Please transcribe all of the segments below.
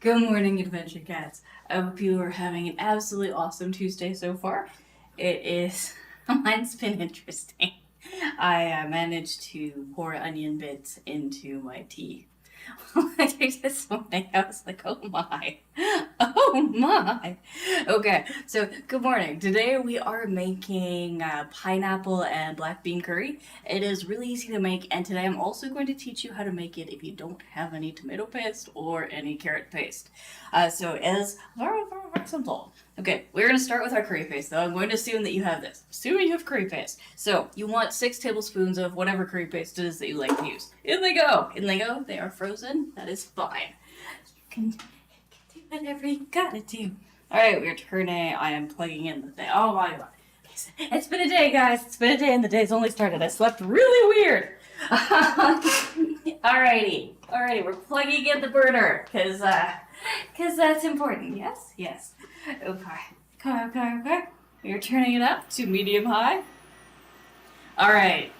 Good morning, Adventure Cats. I hope you are having an absolutely awesome Tuesday so far. It is, mine's been interesting. I managed to pour onion bits into my tea. This morning, I was like, oh my, oh my. Okay, so good morning. Today we are making pineapple and black bean curry. It is really easy to make, and today I'm also going to teach you how to make it if you don't have any tomato paste or any carrot paste. So it is very, very, very simple. Okay, we're going to start with our curry paste, though. I'm going to assume that you have this. Assuming you have curry paste. So, you want 6 tablespoons of whatever curry paste it is that you like to use. In they go! In they go. They are frozen. That is fine. You can do whatever you gotta do. Alright, we're turning. I am plugging in the thing. Oh my god. It's been a day, guys. It's been a day and the day's only started. I slept really weird. Alrighty. Alrighty, we're plugging in the burner. Because that's important. Yes? Yes. Okay. You're turning it up to medium high. Alright.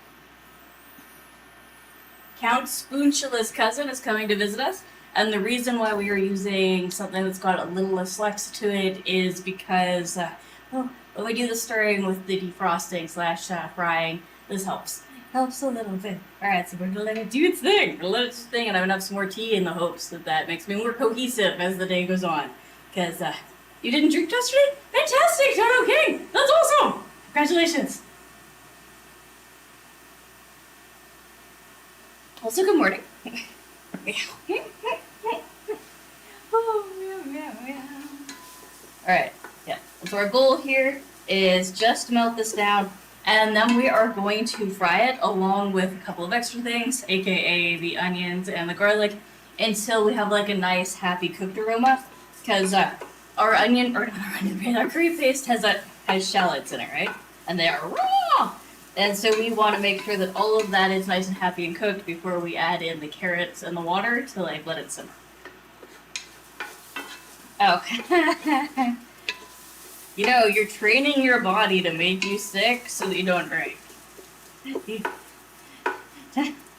Count Spoonchula's cousin is coming to visit us. And the reason why we are using something that's got a little less flex to it is because when we do the stirring with the defrosting / frying, this helps. Helps a little bit. Alright, so we're gonna let it do its thing. We're gonna let it do its thing, and I'm gonna have some more tea in the hopes that that makes me more cohesive as the day goes on. Because, you didn't drink yesterday? Fantastic! You're okay! That's awesome! Congratulations! Also, good morning. Alright, yeah. So our goal here is just to melt this down, and then we are going to fry it along with a couple of extra things, aka the onions and the garlic, until we have like a nice, happy cooked aroma. Because our curry paste has shallots in it, right? And they are raw! And so we want to make sure that all of that is nice and happy and cooked before we add in the carrots and the water to like let it simmer. Okay. You know, you're training your body to make you sick so that you don't drink.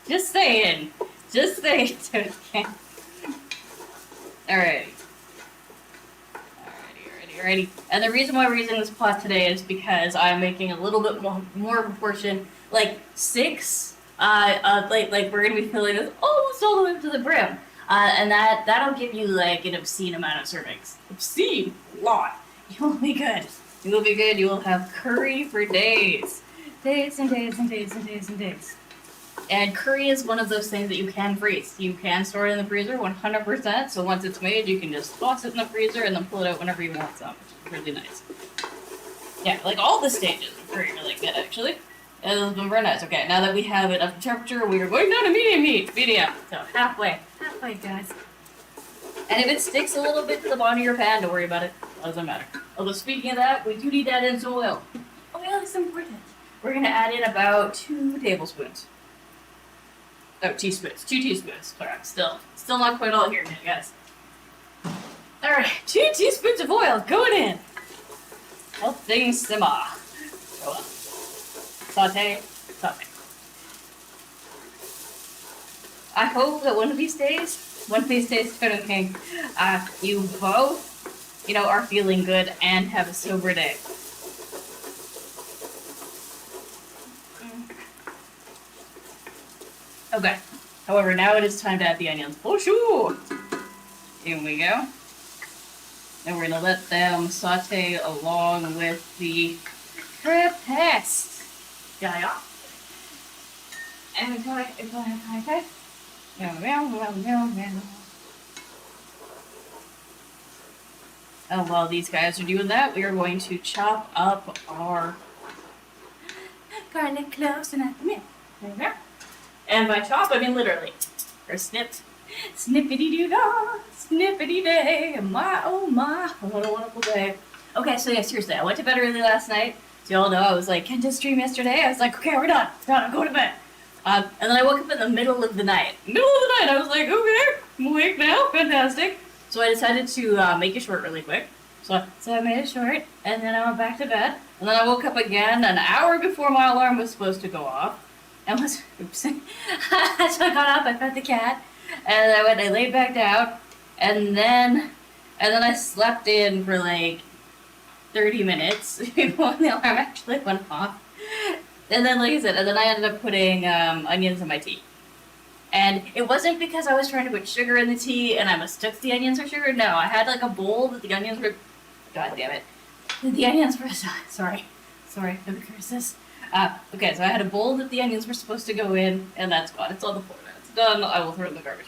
Just saying. Just saying. Okay. Alrighty. Alrighty. And the reason why we're using this pot today is because I'm making a little bit more proportion, like 6, like we're gonna be filling this almost all the way up to the brim. And that'll give you like an obscene amount of servings. Obscene! A lot. You will be good. You will be good. You will have curry for days. Days and days and days and days and days. And curry is one of those things that you can freeze. You can store it in the freezer 100%, so once it's made, you can just toss it in the freezer and then pull it out whenever you want some, which is really nice. Yeah, like all the stages are pretty really good, actually. It has been very nice. Okay, now that we have it up to temperature, we are going down to medium heat. Medium. So halfway, guys. And if it sticks a little bit to the bottom of your pan, don't worry about it. It doesn't matter. Although speaking of that, we do need to add in some oil. Oil is important. We're going to add in about 2 tablespoons. Oh, teaspoons. 2 teaspoons. Alright, still not quite all here, guys. Alright, 2 teaspoons of oil going in. Help things simmer. Go on. Saute. I hope that one of these days, cooking, you both, are feeling good and have a sober day. Okay. However, now it is time to add the onions. Oh, sure! Here we go. And we're going to let them saute along with the curry paste. Yeah. And okay. And while these guys are doing that, we are going to chop up our garlic cloves and onion. There we go. And by chop, I mean literally. Or snip. Snippity-doo-dah. Snippity-day. My, oh my. What a wonderful day. Okay, so yeah, seriously, I went to bed early last night. So y'all know I was like, Ken just stream yesterday. I was like, okay, we're done. I'm going to bed. And then I woke up in the middle of the night. I was like, okay, I'm awake now. Fantastic. So I decided to make it short really quick. So I made it short, and then I went back to bed. And then I woke up again an hour before my alarm was supposed to go off. And oops. So I got up, I fed the cat, and I laid back down, and then I slept in for like 30 minutes before the alarm actually went off. And then, like I said, and then I ended up putting onions in my tea. And it wasn't because I was trying to put sugar in the tea and I mistook the onions for sugar. No, I had like a bowl that the onions were. God damn it. The onions were. Sorry for the curses. Okay, so I had a bowl that the onions were supposed to go in, and that's gone. It's on the floor now. It's done. I will throw it in the garbage.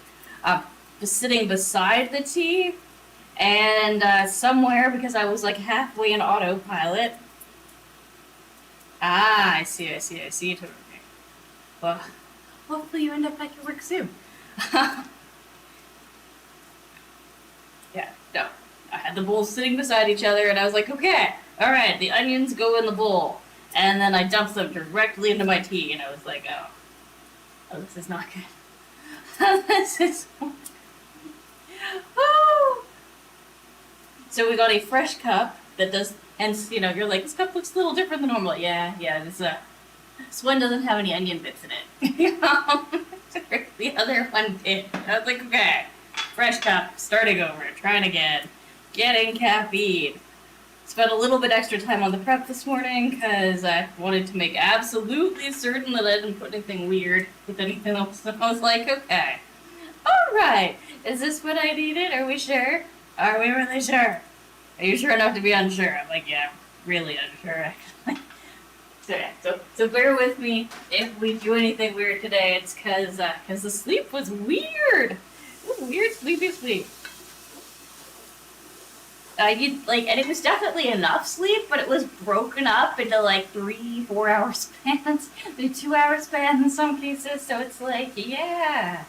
Just sitting beside the tea, and somewhere, because I was like halfway in autopilot. I see. Totally. Well, hopefully you end up at your work soon. Yeah, no. I had the bowls sitting beside each other, and I was like, okay, alright, the onions go in the bowl. And then I dumped them directly into my tea, and I was like, oh, this is not good. This is... Oh. So we got a fresh cup that does, and you're like, this cup looks a little different than normal. Yeah, this one doesn't have any onion bits in it. The other one did. I was like, okay, fresh cup, starting over, trying again, getting caffeine. Spent a little bit extra time on the prep this morning because I wanted to make absolutely certain that I didn't put anything weird with anything else. And I was like, okay, alright, is this what I needed? Are we sure? Are we really sure? Are you sure enough to be unsure? I'm like, yeah, really unsure, actually. So bear with me if we do anything weird today. It's because the sleep was weird. It was weird, sleepy sleep. And it was definitely enough sleep, but it was broken up into like 3-4 hour spans, 2-hour spans in some cases. So it's like, yeah.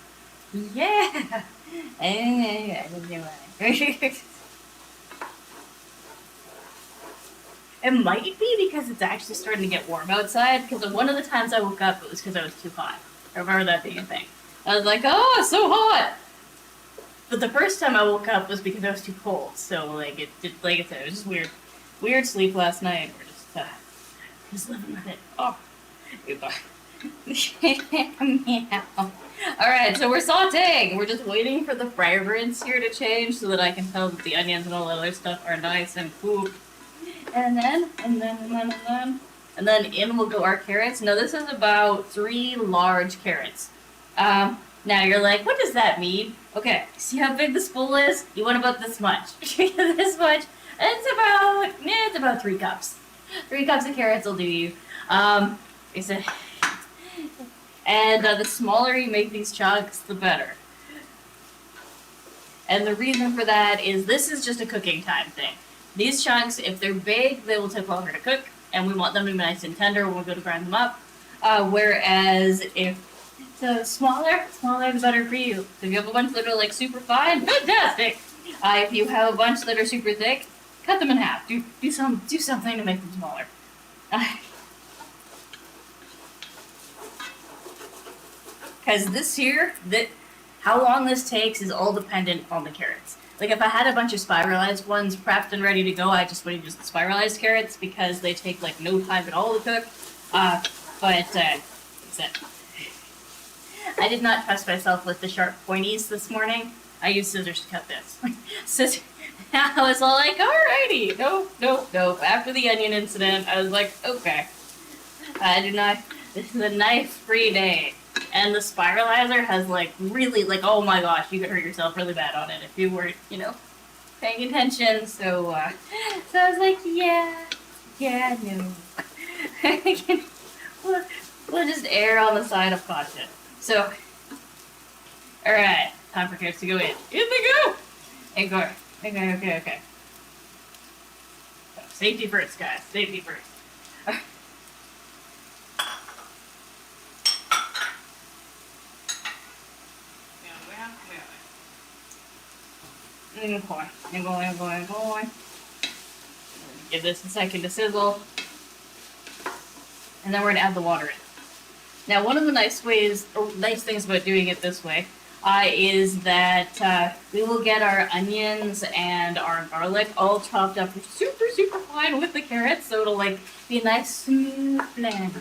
It might be because it's actually starting to get warm outside, because one of the times I woke up, it was because I was too hot. I remember that being a thing. I was like, oh, it's so hot! But the first time I woke up was because I was too cold, so, like I said, it was just weird. Weird sleep last night. We're just living with it. Oh, goodbye. Meow. Alright, so we're sauteing. We're just waiting for the fragrance here to change so that I can tell that the onions and all that other stuff are nice and cool. And then in will go our carrots. Now this is about 3 large carrots. Now you're like, what does that mean? Okay, see how big this bowl is? You want about this much. This much. It's about 3 cups. 3 cups of carrots will do you. And the smaller you make these chunks, the better. And the reason for that is this is just a cooking time thing. These chunks, if they're big, they will take longer to cook, and we want them to be nice and tender when we go to grind them up. Whereas if the smaller the better for you. If you have a bunch that are like super fine, fantastic. If you have a bunch that are super thick, cut them in half. Do something to make them smaller. Because how long this takes is all dependent on the carrots. Like if I had a bunch of spiralized ones prepped and ready to go, I just wouldn't use the spiralized carrots because they take like no time at all to cook. I did not trust myself with the sharp pointies this morning. I used scissors to cut this. I was all like, alrighty, nope. After the onion incident, I was like, okay. This is a knife-free day. And the spiralizer has like really, like, oh my gosh, you could hurt yourself really bad on it if you weren't, paying attention. So I was like, no. we'll just err on the side of caution. So, alright, time for carrots to go in. In they go! Okay. So, safety first, guys. Safety first. Going. Give this a second to sizzle. And then we're going to add the water in. Now, one of the nice things about doing it this way is that we will get our onions and our garlic all chopped up super, super fine with the carrots, so it'll like be a nice smooth blend.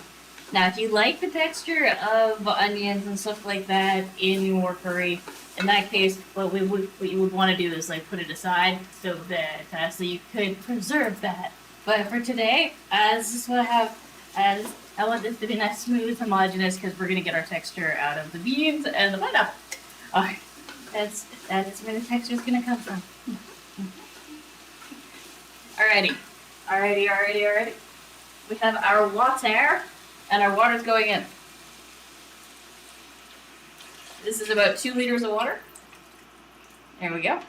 Now, if you like the texture of onions and stuff like that in your curry, in that case, what you would want to do is like put it aside so that so you could preserve that. But for today, this is what I have. As I want this to be nice, smooth, homogeneous, because we're gonna get our texture out of the beans and the pineapple. All right, that's where the texture is gonna come from. Alrighty. We have our water, and our water's going in. This is about 2 liters of water. There we go.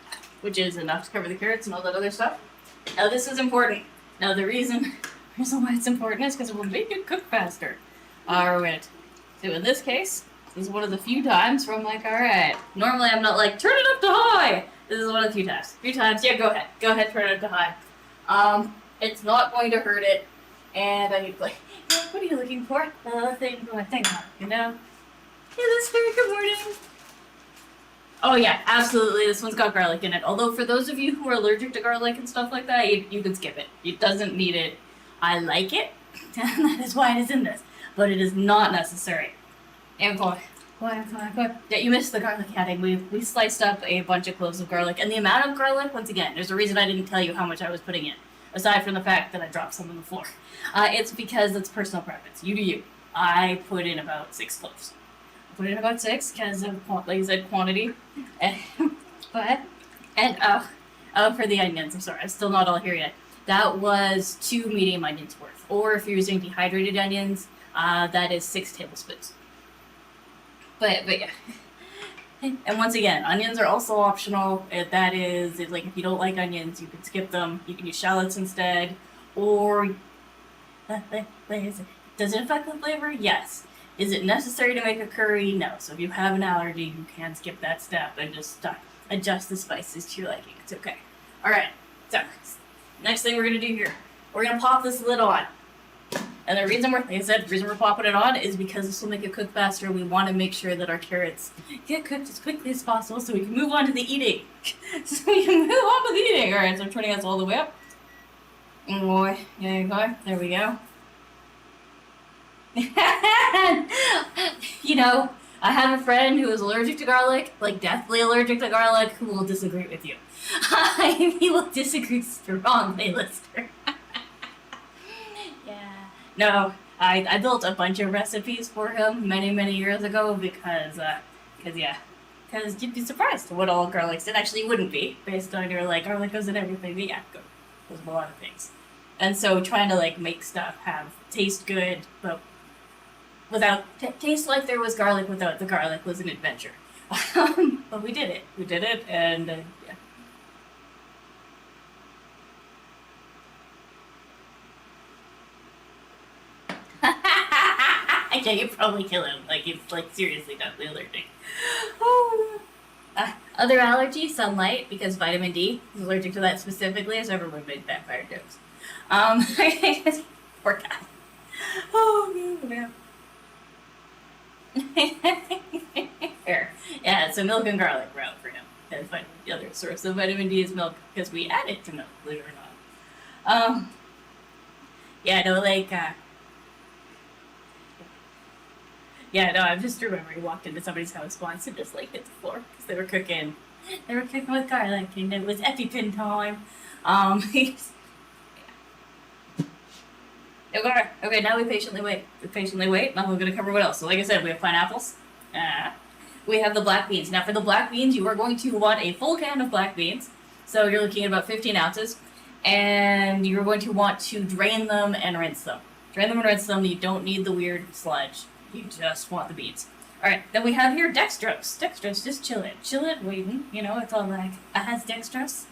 Which is enough to cover the carrots and all that other stuff. Now this is important. Now the reason why it's important is because it will make it cook faster. Alright. So in this case, this is one of the few times where I'm like, alright. Normally I'm not like, turn it up to high! This is one of the few times. Yeah, go ahead. Go ahead, turn it up to high. It's not going to hurt it. And I need like, what are you looking for? Thing on, you know? Yeah, that's very good morning. Oh yeah, absolutely. This one's got garlic in it. Although for those of you who are allergic to garlic and stuff like that, you can skip it. It doesn't need it. I like it, and that is why it is in this. But it is not necessary. And boy. Yeah, you missed the garlic adding. We sliced up a bunch of cloves of garlic, and the amount of garlic, once again, there's a reason I didn't tell you how much I was putting in, aside from the fact that I dropped some on the floor. It's because it's personal preference. You do you. I put in about 6 cloves. I put in about 6 because of, like I said, quantity. For the onions, I'm sorry, I'm still not all here yet. That was 2 medium onions worth. Or if you're using dehydrated onions, that is 6 tablespoons. But yeah. And once again, onions are also optional. That is, like, if you don't like onions, you can skip them. You can use shallots instead. Or, does it affect the flavor? Yes. Is it necessary to make a curry? No. So if you have an allergy, you can skip that step and just adjust the spices to your liking. It's okay. Alright, so next thing we're going to do here, we're going to pop this lid on. And the reason we're popping it on is because this will make it cook faster. We want to make sure that our carrots get cooked as quickly as possible so we can move on to the eating. Alright, so I'm turning us all the way up. Boy, there you go. There we go. You know, I have a friend who is allergic to garlic, like deathly allergic to garlic, who will disagree with you. He will disagree strongly, listener. Yeah. No, I built a bunch of recipes for him many years ago because you'd be surprised what all garlic's in. Actually, you wouldn't be, based on your, like, garlic goes in everything, but yeah, goes in a lot of things. And so trying to, like, make stuff taste good, but without, taste like there was garlic without the garlic was an adventure. But we did it, and yeah. Yeah, you probably kill him. Like, he's, like, seriously deathly allergic. Other allergy, sunlight, because vitamin D is allergic to that specifically, as everyone made vampire jokes. Poor guy. Oh, man. Fair. Yeah, so milk and garlic were out for him. And the other source of vitamin D is milk, because we add it to milk, believe it or not. Yeah, no, like, yeah, no, I just remember he walked into somebody's house once and just, like, hit the floor, because they were cooking with garlic, and it was EpiPen time. Okay, now we patiently wait. Now we're going to cover what else. So like I said, we have pineapples. We have the black beans. Now for the black beans, you are going to want a full can of black beans. So you're looking at about 15 ounces. And you're going to want to drain them and rinse them. You don't need the weird sludge. You just want the beans. Alright, then we have here dextrose. Dextrose, just chill it, waiting. You know, it's all like, it has dextrose.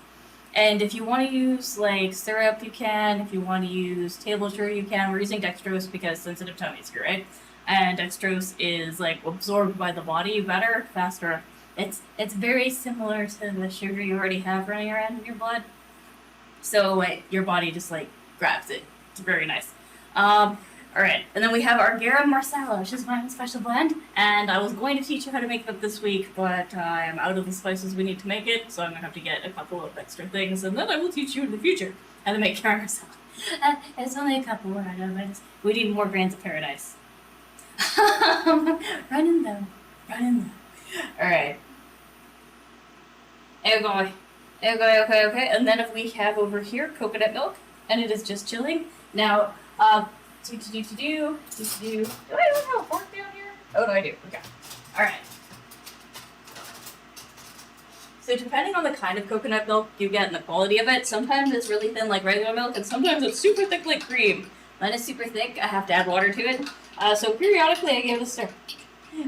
And if you want to use, like, syrup, you can. If you want to use table sugar, you can. We're using dextrose because sensitive tummies, right? And dextrose is, like, absorbed by the body better, faster. It's very similar to the sugar you already have running around in your blood. So, like, your body just, like, grabs it. It's very nice. Alright, and then we have our garam marsala, which is my own special blend. And I was going to teach you how to make that this week, but I'm out of the spices we need to make it, so I'm going to have to get a couple of extra things, and then I will teach you in the future how to make garam marsala. It's only a couple, right? We need more grains of paradise. Running them. Running them. Alright. Okay. Okay. And then if we have over here coconut milk, and it is just chilling. Now, do I have a fork down here? Oh, no, I do. Okay. Alright. So depending on the kind of coconut milk you get and the quality of it, sometimes it's really thin like regular milk, and sometimes it's super thick like cream. Mine is super thick. I have to add water to it. So periodically I give it a stir.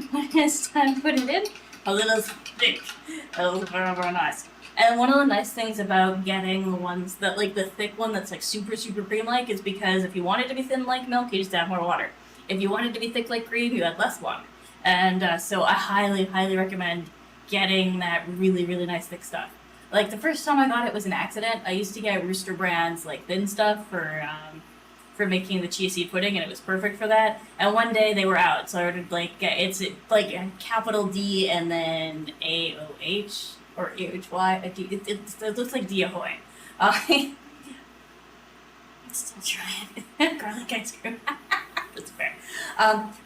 When it's time to put it in, a little thick. Oh, very, very nice. And one of the nice things about getting the ones that, like the thick one that's like super cream-like, is because if you want it to be thin like milk, you just add more water. If you want it to be thick like cream, you add less water. And so I highly recommend getting that really nice thick stuff. Like the first time I got it was an accident. I used to get Rooster Brand's like thin stuff for making the chia seed pudding, and it was perfect for that. And one day they were out, so I ordered like it's like a capital D and then AOH or AHY. It looks like D Ahoy. I'm still trying garlic ice cream. That's fair.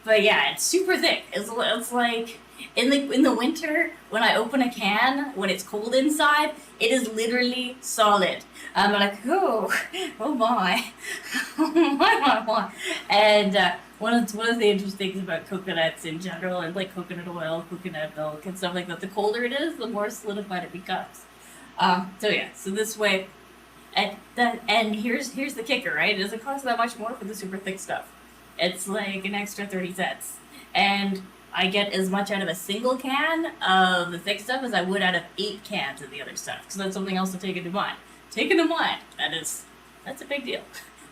But yeah, it's super thick. It's like in the winter when I open a can when it's cold inside, it is literally solid. I'm like, oh my, oh my. And one of the interesting things about coconuts in general, and like coconut oil, coconut milk, and stuff like that, the colder it is, the more solidified it becomes. So this way, and here's the kicker, right? It doesn't cost that much more for the super thick stuff. It's like an extra 30 cents, and I get as much out of a single can of the thick stuff as I would out of 8 cans of the other stuff. So that's something else to take into mind. That's a big deal.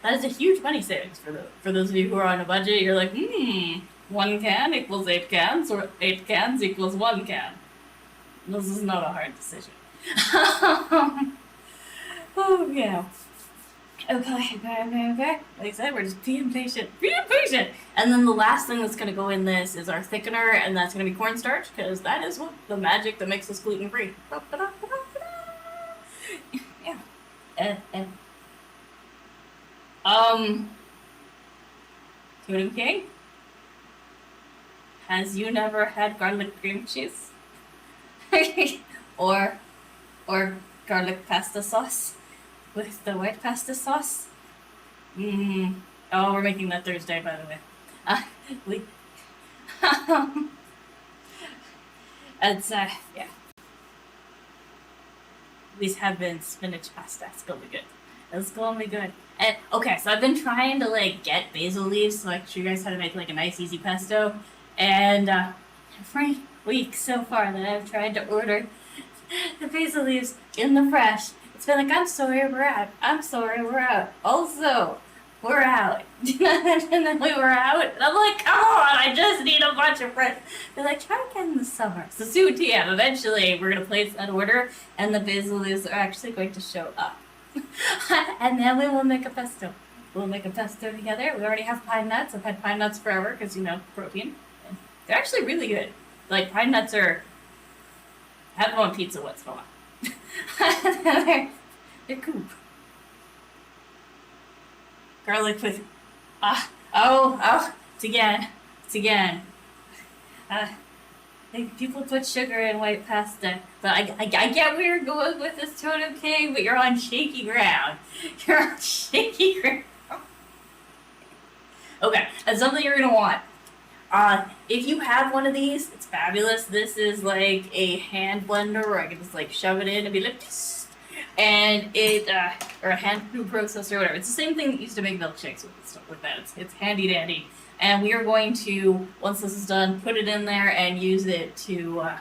That is a huge money savings for those of you who are on a budget. You're like, 1 can equals 8 cans, or 8 cans equals 1 can. This is not a hard decision. Oh yeah. Okay. Like I said, we're just being patient. And then the last thing that's going to go in this is our thickener, and that's going to be cornstarch, because that is what the magic that makes us gluten-free. Yeah. Totem King? Has you never had garlic cream cheese? or garlic pasta sauce? With the white pasta sauce? Oh, we're making that Thursday, by the way. It's, yeah. These have been spinach pasta. It's gonna be good. It's gonna be good. And, okay, so I've been trying to, like, get basil leaves, so I can show you guys how to make, like, a nice, easy pesto. And, for weeks so far that I've tried to order the basil leaves in the fresh. It's been like, I'm sorry, we're out. I'm sorry, we're out. Also, we're out. And then we were out, and I'm like, come on, I just need a bunch of fresh. They're like, try again in the summer. So soon, yeah, eventually we're going to place that order, and the basil leaves are actually going to show up. And then we will make a pesto. We'll make a pesto together. We already have pine nuts. I've had pine nuts forever because, protein. And they're actually really good. Like, pine nuts are... I have them on pizza once in a while. They're cool. Garlic with... it's again. Like, people put sugar in white pasta, but I get where you're going with this Totem King, but you're on shaky ground. Okay, that's something you're gonna want. If you have one of these, it's fabulous. This is like a hand blender where I can just like shove it in and be like this. And or a hand food processor or whatever. It's the same thing that used to make milkshakes with stuff like that. It's handy dandy. And we are going to, once this is done, put it in there and use it to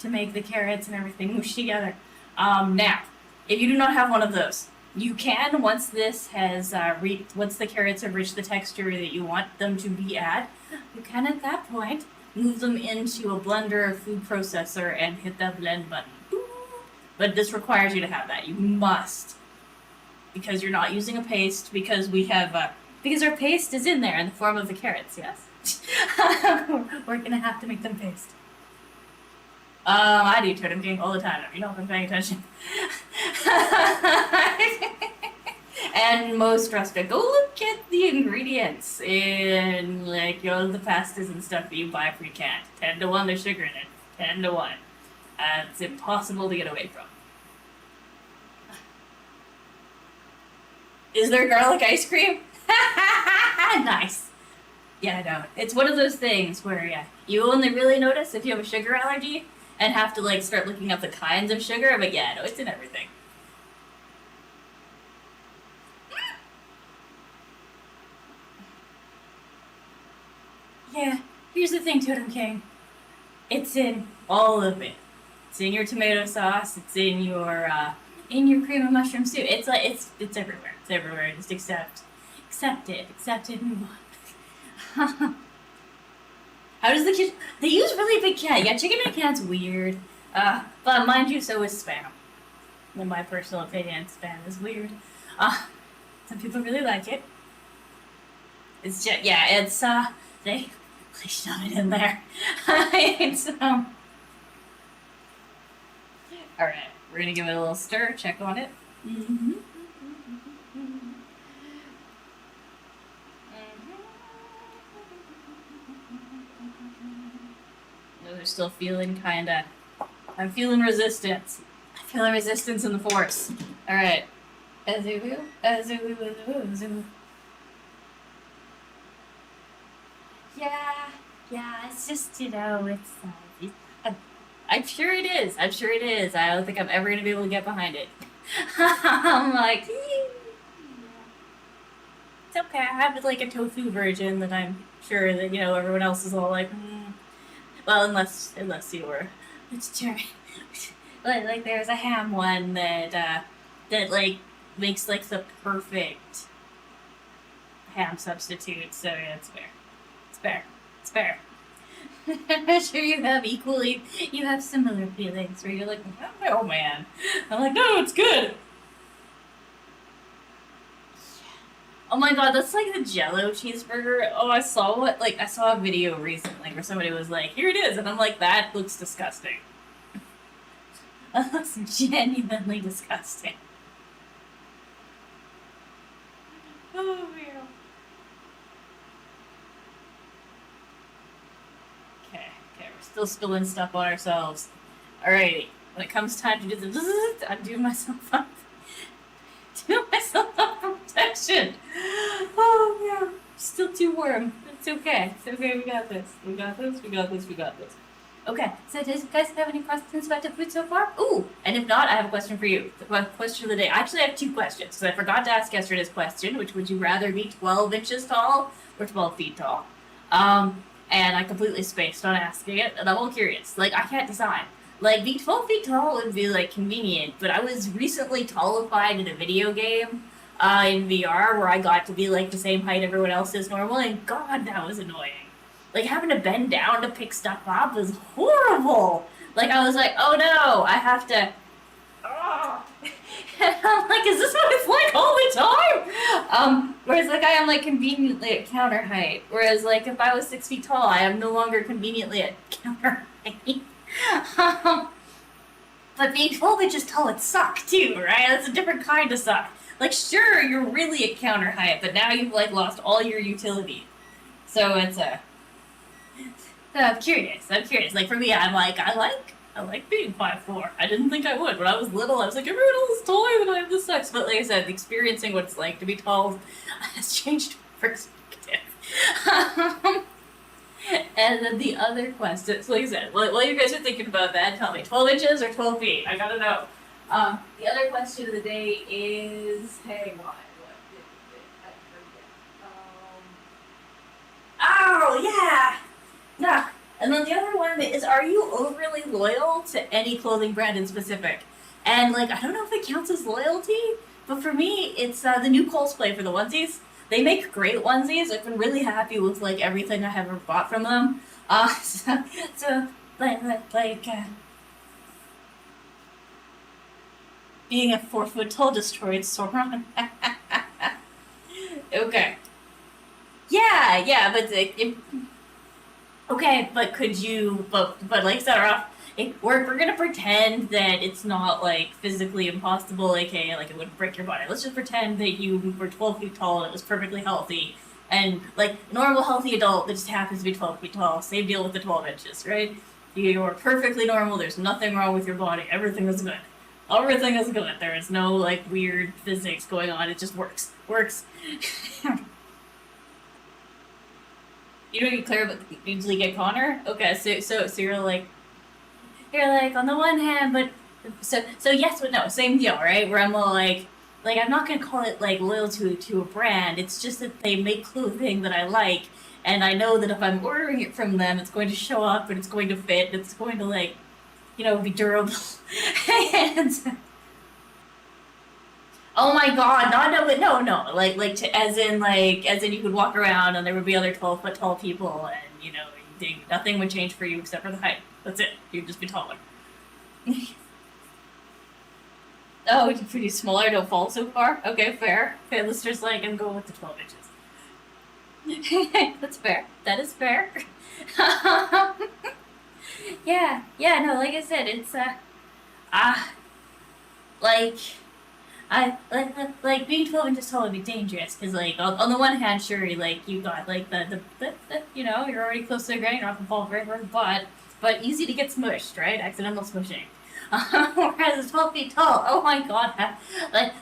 make the carrots and everything mush together. Now, if you do not have one of those, you can, once this has once the carrots have reached the texture that you want them to be at, you can at that point move them into a blender or food processor and hit that blend button. But this requires you to have that. You must, because you're not using a paste. Because we have because our paste is in there in the form of the carrots. Yes, we're gonna have to make them paste. I do Totem King all the time. You know if I'm paying attention. And most restaurants, go look at the ingredients in, like, the pastas and stuff that you buy pre-canned. 10 to 1, there's sugar in it. 10 to 1. It's impossible to get away from. Is there garlic ice cream? Nice. Yeah, no. It's one of those things where, yeah, you only really notice if you have a sugar allergy and have to, like, start looking up the kinds of sugar, but yeah, no, it's in everything. Yeah, here's the thing, Totem King. It's in all of it. It's in your tomato sauce. It's in your cream of mushroom soup. It's like it's everywhere. It's everywhere. Just accept it. Accept it. Move on. How does the kitchen? They use really big can. Yeah, chicken in a can's weird. But mind you, so is spam. In my personal opinion, spam is weird. Some people really like it. It's just they shove it in there. It's all right. We're gonna give it a little stir. Check on it. Mm-hmm. They're still feeling kinda. I'm feeling resistance. I'm feeling resistance in the force. All right. Azoo, azoo, azoo, azoo. Yeah, it's just, I'm sure it is. I'm sure it is. I don't think I'm ever going to be able to get behind it. I'm like, it's okay. I have like a tofu version that I'm sure that, everyone else is all like, well, unless you were, it's true. like there's a ham one that like makes like the perfect ham substitute. So yeah, it's fair. It's fair. I'm sure you have similar feelings where you're like, oh man. I'm like, no, it's good. Oh my god, that's like the Jello cheeseburger. Oh, I saw a video recently where somebody was like, here it is, and I'm like, that looks disgusting. That looks genuinely disgusting. Oh man. Okay, we're still spilling stuff on ourselves. Alrighty, when it comes time to do the I'm doing myself up. Doing myself up for protection. Oh yeah, still too warm. It's okay. It's okay, we got this. We got this. Okay, so do you guys have any questions about the food so far? Ooh, and if not, I have a question for you. The question of the day. Actually, I have two questions, because I forgot to ask yesterday's question, which would you rather be 12 inches tall or 12 feet tall? And I completely spaced on asking it, and I'm all curious. Like, I can't decide. Like, being 12 feet tall would be, like, convenient, but I was recently tallified in a video game, in VR, where I got to be, like, the same height everyone else is normal, and god, that was annoying. Like, having to bend down to pick stuff up was horrible! Like, I was like, oh no, I have to... Oh. And I'm like, is this what it's like all the time? Whereas, like, I am, like, conveniently at counter height. Whereas, like, if I was 6 feet tall, I am no longer conveniently at counter height. But being 12 inches tall would suck, too, right? That's a different kind of suck. Like, sure, you're really at counter height, but now you've, like, lost all your utility. So it's I'm curious. Like, for me, I'm like, I like being 5'4". I didn't think I would. When I was little, I was like, everyone else is taller than I am. This sucks. But like I said, experiencing what it's like to be tall has changed my perspective. And then the other question, so like I said, while you guys are thinking about that, tell me, 12 inches or 12 feet? I gotta know. The other question of the day is, hey, what did I forget? Oh, yeah! Yeah. And then the other one is, are you overly loyal to any clothing brand in specific? And, like, I don't know if it counts as loyalty, but for me, it's the new Coldplay for the onesies. They make great onesies. I've been really happy with, like, everything I have ever bought from them. Being a 4-foot tall destroyed Sauron. Okay. Yeah, but okay, but could you? But like I said, we're gonna pretend that it's not like physically impossible, aka like it wouldn't break your body. Let's just pretend that you were 12 feet tall and it was perfectly healthy, and like normal healthy adult that just happens to be 12 feet tall. Same deal with the 12 inches, right? You are perfectly normal. There's nothing wrong with your body. Everything is good. Everything is good. There is no like weird physics going on. It just works. Works. You don't get clear, but usually get Connor. Okay, so you're like on the one hand, but so yes but no, same deal, right? Where I'm all like I'm not gonna call it like loyal to a brand. It's just that they make clothing that I like, and I know that if I'm ordering it from them, it's going to show up and it's going to fit. And it's going to like be durable. And oh my god, no, as in you could walk around and there would be other 12-foot tall people, and nothing would change for you except for the height. That's it. You'd just be taller. Oh, it's pretty smaller, don't fall so far. Okay, fair. Okay, let's just I'm going with the 12 inches. That's fair. That is fair. Yeah, no, like I said, it's uh, like being 12 inches tall would be dangerous because on the one hand, sure, you got you're already close to the ground, you're not gonna fall very hard, but easy to get smushed, right? Accidental smushing. Whereas it's 12 feet tall, oh my god, like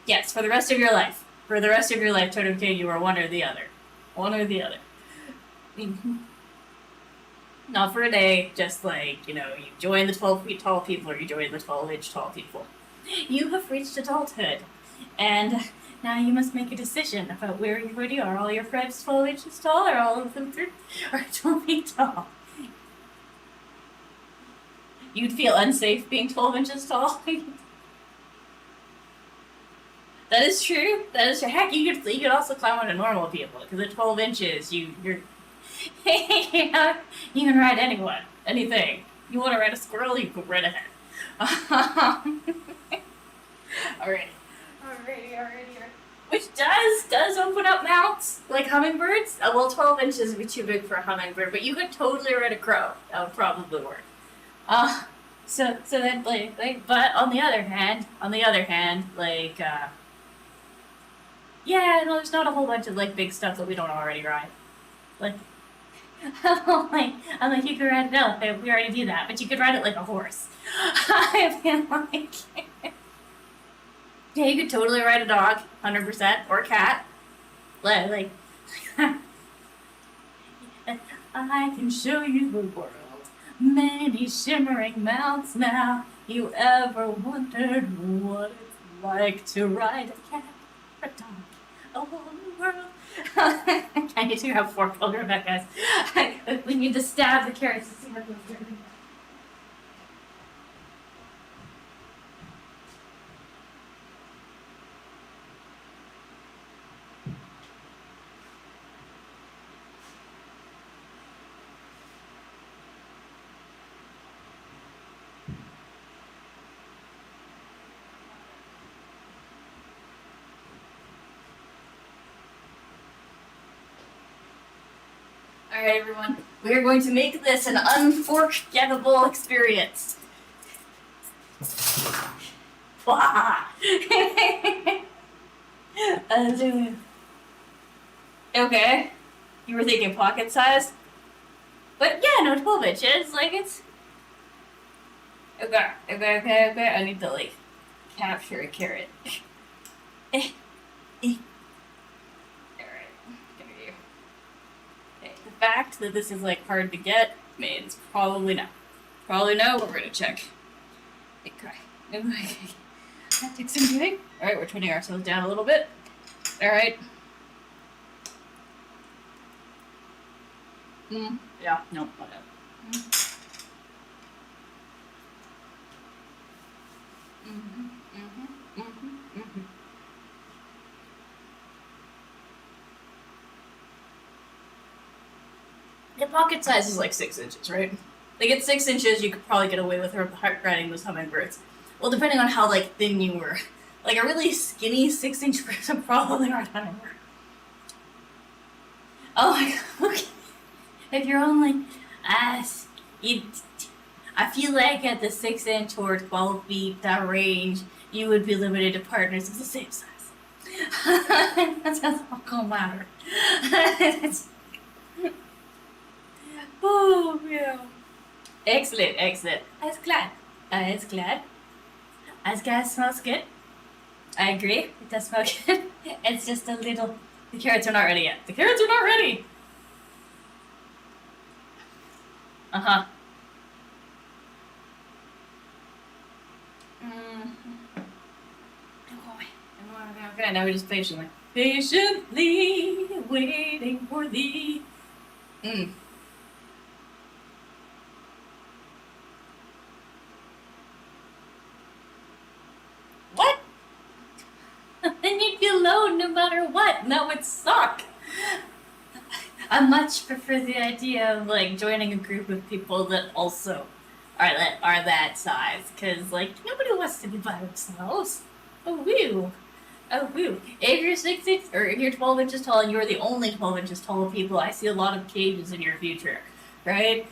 yes, for the rest of your life, Totem King, you are one or the other, Mm-hmm. Not for a day, just you join the 12 feet tall people or you join the 12-inch tall people. You have reached adulthood, and now you must make a decision about where you really are. All your friends 12 inches tall, or all of them are 12 feet tall? You'd feel unsafe being 12 inches tall. That is true. Heck, you could also climb onto normal people because at 12 inches, you're you can ride anyone, anything. You want to ride a squirrel, you go right ahead. Alrighty. Which does open up mounts, like hummingbirds. Well, 12 inches would be too big for a hummingbird, but you could totally ride a crow. That would probably work. So then, but on the other hand, yeah, no, there's not a whole bunch of big stuff that we don't already ride. I'm like, you could ride an elephant. We already do that, but you could ride it like a horse. I feel yeah, you could totally ride a dog, 100%, or a cat. I can show you the world, many shimmering mounts now. You ever wondered what it's like to ride a cat or a dog? Oh, world. I need to have 4 children back, guys. We need to stab the carrots to see what they're doing. Alright, everyone. We are going to make this an unforgettable experience. Okay. You were thinking pocket size? But yeah, no, 12 inches. It's... Okay. I need to, capture a carrot. The fact that this is hard to get means probably no. Probably no, but we're gonna check. Okay. That takes some doing. Alright, we're turning ourselves down a little bit. Alright. Yeah, no, whatever. The pocket size is 6 inches, right? At 6 inches, you could probably get away with riding those hummingbirds. Well, depending on how thin you were. A really skinny 6-inch person probably ride hummingbird. Oh my god, okay. If you're only As it, I feel like at the 6 inch or 12 feet that range, you would be limited to partners of the same size. That's not gonna matter. Oh yeah. Excellent, excellent. I was glad. I was glad. I was glad it smells good. I agree. It does smell good. It's just a little. The carrots are not ready yet. The carrots are not ready. Uh huh. Mm-hmm. Okay, now we just patiently waiting for thee. Mm. What? Then you'd be alone no matter what, and that would suck. I much prefer the idea of like joining a group of people that also are that size, because like nobody wants to be by themselves. Oh woo. Oh woo. If you're 6'6" or if you're 12 inches tall and you're the only 12 inches tall of people, I see a lot of cages in your future, right?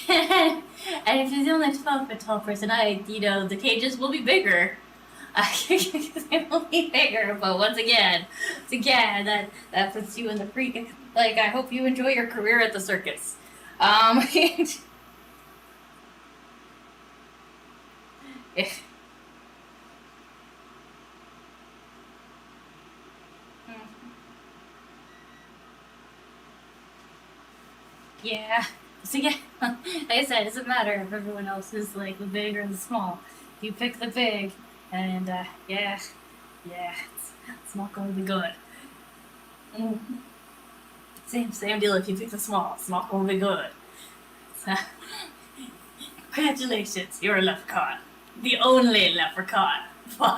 And if you're the only 12 foot tall person, the cages will be bigger. They will be bigger, but once again, that puts you in the freak. Like, I hope you enjoy your career at the circus. If, yeah. So yeah, like I said, it doesn't matter if everyone else is like the big or the small. You pick the big, and yeah, it's not going to be good. Mm. Same deal. If you pick the small, it's not going to be good. So, congratulations, you're a leprechaun. The only leprechaun. That's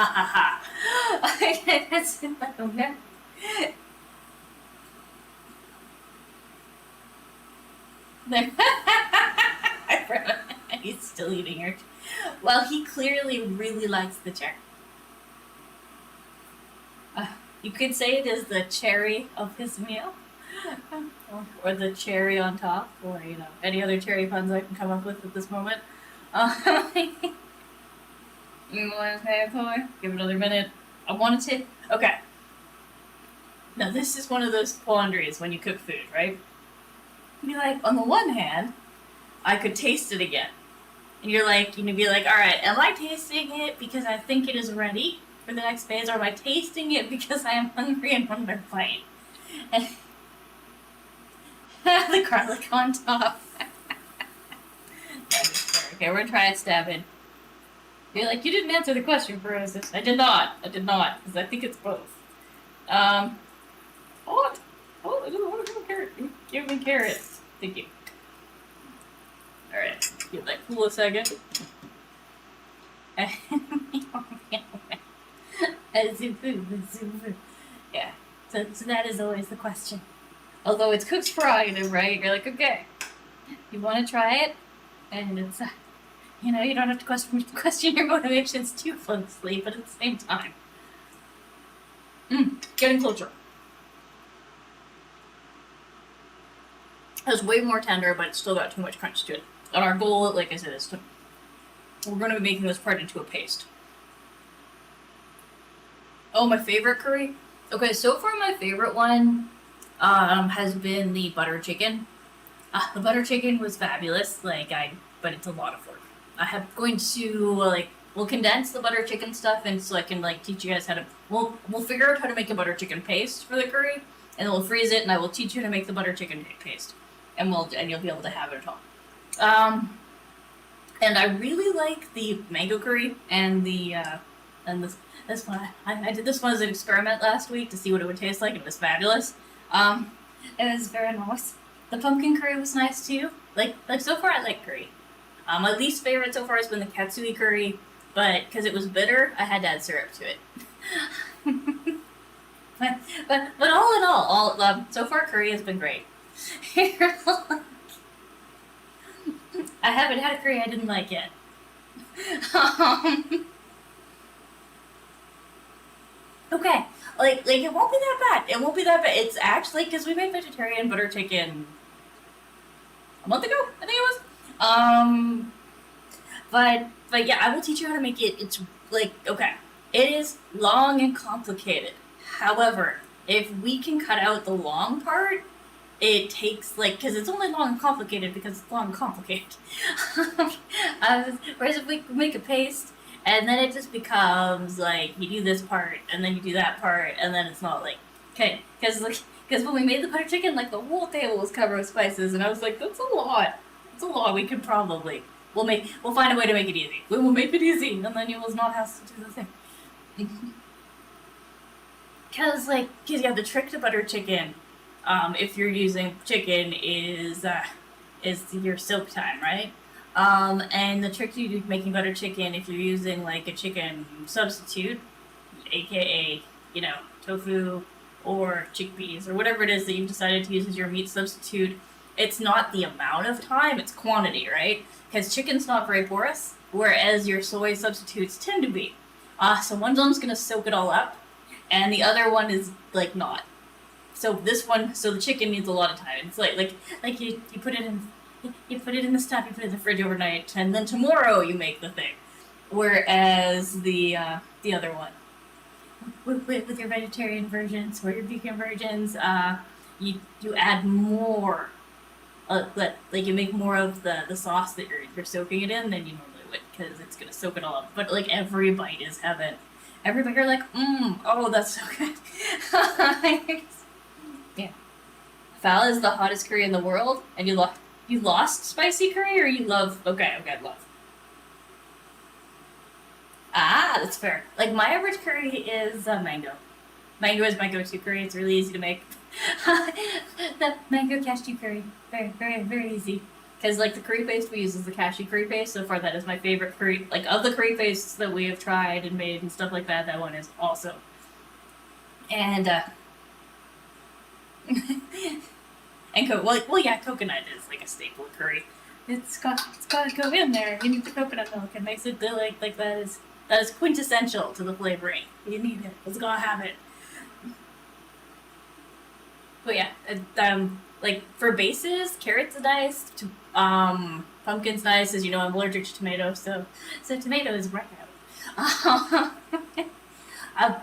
okay. He's still eating her. Well, he clearly really likes the cherry. You could say it is the cherry of his meal, or the cherry on top, or any other cherry puns I can come up with at this moment. You want to say a toy? Give it another minute. I wanted to. Okay. Now this is one of those quandaries when you cook food, right? You'd be like, on the one hand, I could taste it again. And you'd be like, all right, am I tasting it because I think it is ready for the next phase, or am I tasting it because I am hungry and want to fight? And the garlic on top. Okay, we're gonna try a stab in. You're like, you didn't answer the question, Roses. I did not, because I think it's both. What? Oh, I don't want to give a carrot. Give me carrots. Thank you. Alright, give that cool a second. Yeah, so that is always the question. Although it's cooked fried, right? You're like, okay, you want to try it? And it's, you don't have to question your motivations too closely, but at the same time. Getting closer. It's way more tender, but it's still got too much crunch to it. And our goal, like I said, is we're going to be making this part into a paste. Oh, my favorite curry? Okay, so far my favorite one has been the butter chicken. The butter chicken was fabulous, but it's a lot of work. I am going to, we'll condense the butter chicken stuff, and so I can, teach you guys how to, we'll figure out how to make a butter chicken paste for the curry, and then we'll freeze it, and I will teach you how to make the butter chicken paste. And you'll be able to have it at home. And I really like the mango curry and this one. I did this one as an experiment last week to see what it would taste like. It was fabulous. It was very nice. The pumpkin curry was nice too. Like so far I like curry. My least favorite so far has been the katsui curry, but because it was bitter, I had to add syrup to it. but all in all, so far curry has been great. I haven't had a curry I didn't like yet. Okay, it won't be that bad. It won't be that bad. It's actually because we made vegetarian butter chicken a month ago, I think it was. But yeah, I will teach you how to make it. It's like, okay, it is long and complicated. However, if we can cut out the long part, it takes like, because it's only long and complicated because it's long and complicated. Whereas if we make a paste, and then it just becomes like you do this part and then you do that part, and then it's not like, okay, because when we made the butter chicken, like the whole table was covered with spices, and I was like, that's a lot. That's a lot. We could probably we'll find a way to make it easy. We will make it easy, and then you will not have to do the thing. Because yeah, the trick to butter chicken, if you're using chicken, is your soak time, right? And the trick to making butter chicken, if you're using like a chicken substitute, aka tofu or chickpeas or whatever it is that you've decided to use as your meat substitute, it's not the amount of time, it's quantity, right? Because chicken's not very porous, whereas your soy substitutes tend to be. So one of them's gonna soak it all up, and the other one is like not. So the chicken needs a lot of time. It's like you put it in the stuff, you put it in the fridge overnight, and then tomorrow you make the thing. Whereas the other one, with your vegetarian versions or your vegan versions, you add more. Like you make more of the sauce that you're soaking it in than you normally would, because it's gonna soak it all up. But like every bite is heaven. Every bite you're like, oh, that's so good. Yeah. Pho is the hottest curry in the world, and you lost spicy curry, or you love love. Ah, that's fair. Like my average curry is mango. Mango is my go-to curry. It's really easy to make. The mango cashew curry, very, very, very easy. Because like the curry paste we use is the cashew curry paste. So far, that is my favorite curry. Like of the curry pastes that we have tried and made and stuff like that, that one is awesome. And well, yeah, coconut is like a staple of curry. It's got to go in there. You need the coconut milk. It makes it like that is quintessential to the flavoring. You need it. It's gotta have it. But yeah, like for bases, carrots are nice. Pumpkin's nice, as you know. I'm allergic to tomatoes, so tomato is right out. I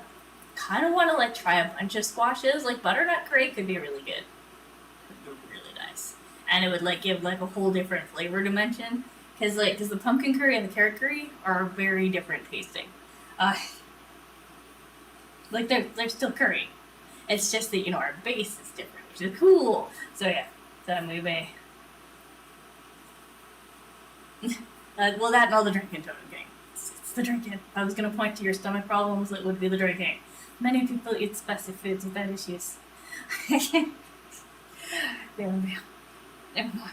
kind of want to like try a bunch of squashes. Like butternut curry could be really good. Really nice, and it would like give like a whole different flavor dimension. Because the pumpkin curry and the carrot curry are very different tasting. Like they're still curry. It's just that our base is different, which is cool. So yeah, so we may. Well, that and all the drinking, Totem King. It's the drinking. I was gonna point to your stomach problems. It would be the drinking. Many people eat spicy foods without issues. There we go. Never mind.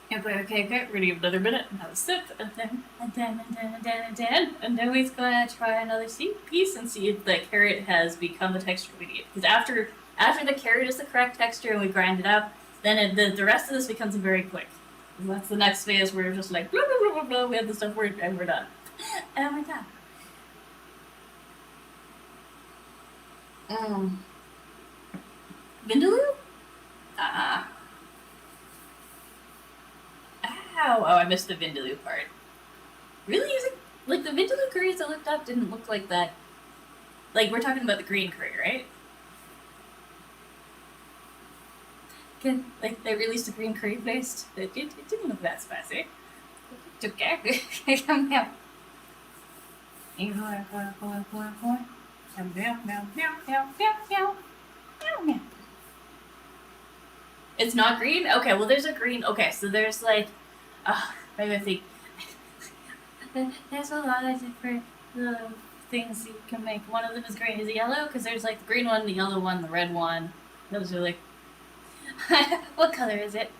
Okay, we're gonna give another minute, another sip, and then we're gonna try another piece and see if the carrot has become the texture we need. Because after the carrot is the correct texture and we grind it up, then the rest of this becomes very quick. And that's the next phase where we're just like blah blah blah blah blah. We have the stuff and we're done. And we're done. Vindaloo? Ah. Ow! Oh, I missed the Vindaloo part. Really? Like the Vindaloo curries I looked up didn't look like that. Like we're talking about the green curry, right? Like they released a green curry paste. It didn't look that spicy. It's okay. Come here. It's not green? Okay, well there's a green. Okay, so there's like, maybe I think there's a lot of different things you can make. One of them is green. Is it yellow? Because there's like the green one, the yellow one, the red one. Those are like, what color is it?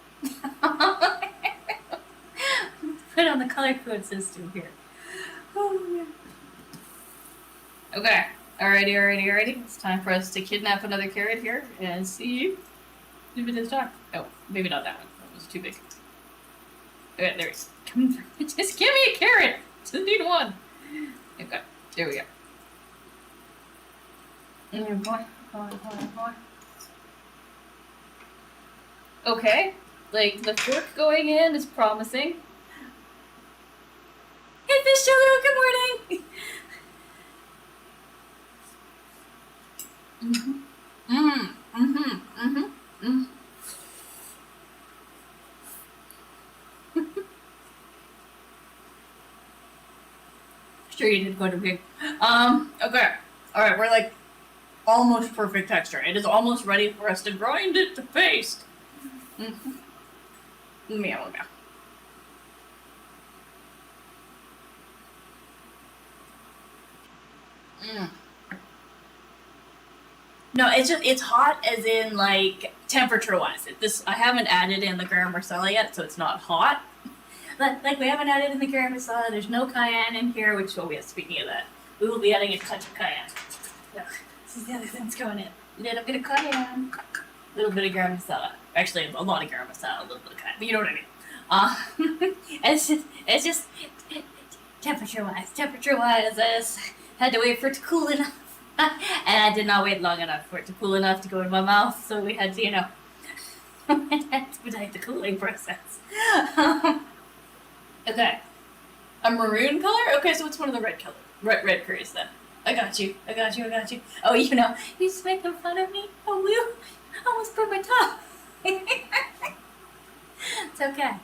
Put on the color code system here. Oh man. Okay. Alrighty. It's time for us to kidnap another carrot here and see if it is dark. Oh, maybe not that one. That was too big. Okay, there it is. Just give me a carrot. Just need one. Okay, there we go. And boy. Okay. Like, the fork going in is promising. Hey, Fish Jello, good morning! Sure you did go to pig. Okay. Alright, we're like almost perfect texture. It is almost ready for us to grind it to paste. Meow, meow. No, it's hot as in like temperature wise. I haven't added in the garam masala yet, so it's not hot. Like we haven't added in the garam masala. There's no cayenne in here, which speaking of that, we will be adding a touch of cayenne. Yeah, this is the other thing that's going in. A little bit of cayenne, a little bit of garam masala. Actually, a lot of garam masala, a little bit of cayenne, but you know what I mean. It's just temperature wise. I just had to wait for it to cool enough. And I did not wait long enough for it to cool enough to go in my mouth, so we had to, expedite the cooling process. Okay. A maroon color? Okay, so it's one of the red color. Red curries then. I got you. Oh, he's making fun of me. Oh, Will. I almost broke my tongue. It's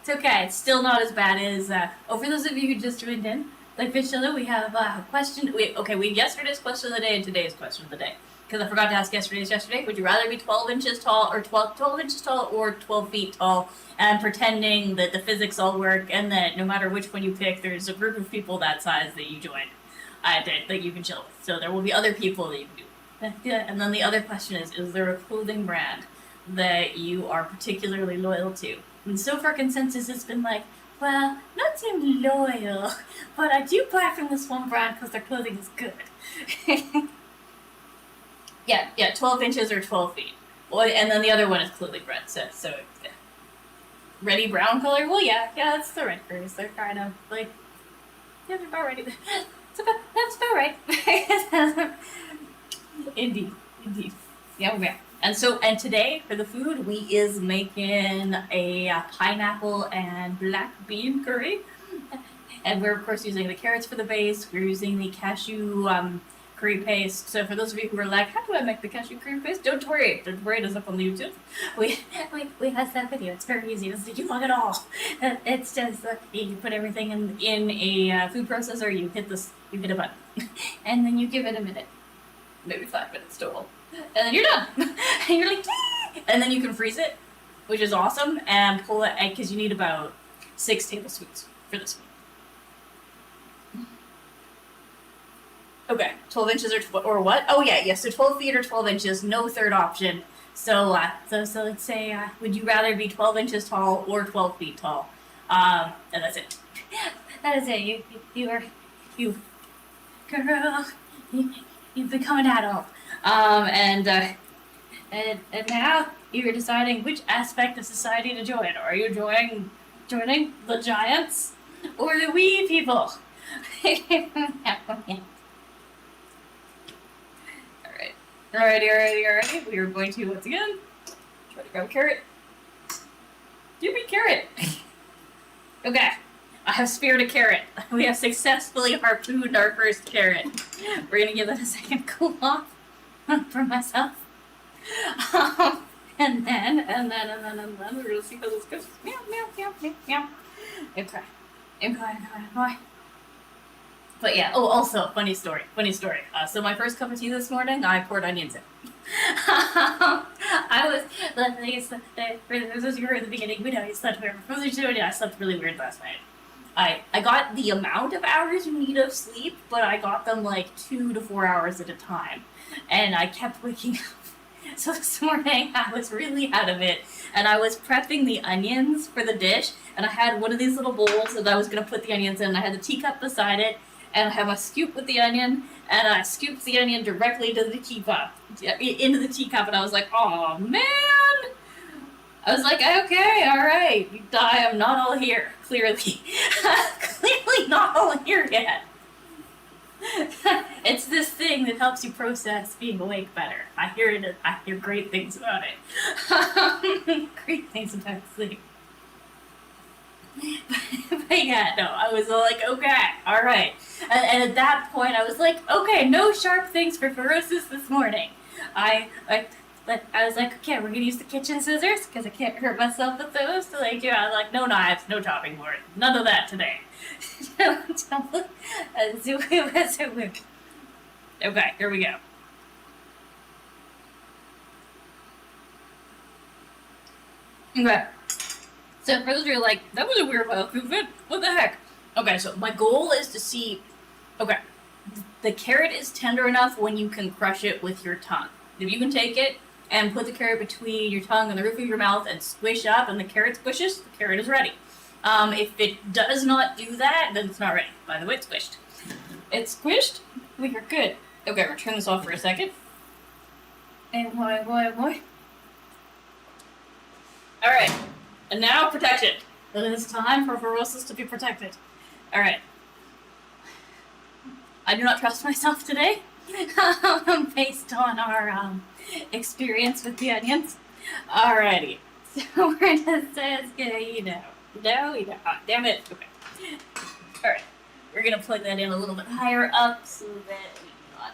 okay. It's still not as bad as, for those of you who just joined in, like Fish Jello, we have a question. We have yesterday's question of the day and today's question of the day. Because I forgot to ask yesterday. Would you rather be 12 inches tall or 12 inches tall or 12 feet tall? And pretending that the physics all work and that no matter which one you pick, there's a group of people that size that you join, that you can chill with. So there will be other people that you can do. And then the other question is there a clothing brand that you are particularly loyal to? And so far consensus has been like, well, not so loyal, but I do buy from this one brand because their clothing is good. Yeah, 12 inches or 12 feet. Well, and then the other one is clothing brand, so yeah. Reddy brown color? Well, yeah, it's the red curries. They're kind of like, yeah, they're about ready. That's about right. Indeed. Yeah. And today for the food, we is making a pineapple and black bean curry. And we're of course using the carrots for the base. We're using the cashew curry paste. So for those of you who are like, how do I make the cashew curry paste? Don't worry, it is up on the YouTube. We have that video. It's very easy. It doesn't take you long at all. It's just you put everything in a food processor. You hit a button, and then you give it a minute, maybe 5 minutes total. And then you're done. And you're like, yay! And then you can freeze it, which is awesome, and pull it, because you need about 6 tablespoons for this one. Okay, 12 inches or what? Oh yeah, so 12 feet or 12 inches, no third option. So let's say, would you rather be 12 inches tall or 12 feet tall? And that's it. That is it. Girl, you've become an adult. And now you're deciding which aspect of society to join. Are you joining the giants or the wee people? Alrighty. We are going to once again try to grab a carrot. Give me carrot. Okay. I have speared a carrot. We have successfully harpooned our first carrot. We're gonna give it a second cool off for myself. And then we're gonna see how this goes. Meow. Okay. But yeah, also, funny story. So my first cup of tea this morning, I poured onions in. I was, for those of you who are at the beginning, we know I slept weird. For those of you who I slept really weird last night. I got the amount of hours you need of sleep, but I got them like 2 to 4 hours at a time. And I kept waking up. So this morning I was really out of it, and I was prepping the onions for the dish, and I had one of these little bowls that I was going to put the onions in, and I had the teacup beside it, and I have my scoop with the onion, and I scooped the onion directly into the teacup, and I was like, oh man! I was like, okay, alright, I am not all here, clearly. Clearly not all here yet. It's this thing that helps you process being awake better. I hear great things about it. Great things about sleep. But yeah, no, I was like, okay, all right. And at that point, I was like, okay, no sharp things for Ferocis this morning. I was like, okay, we're gonna use the kitchen scissors because I can't hurt myself with those. So like, yeah, I was like, no knives, no chopping board, none of that today. Okay, here we go. Okay. So for those of you like, that was a weird mouth movement. What the heck? Okay, so my goal is to see. Okay, the carrot is tender enough when you can crush it with your tongue. If you can take it and put the carrot between your tongue and the roof of your mouth and squish up, and the carrot squishes, the carrot is ready. If it does not do that, then it's not ready. By the way, it's squished. It's squished. We are good. Okay, we'll turn this off for a second. And boy. All right. And now protection. It is time for Ferocis to be protected. Alright. I do not trust myself today. Based on our experience with the onions. Alrighty. So we're just gonna, No. Damn it. Okay. Alright. We're gonna plug that in a little bit higher up so that we got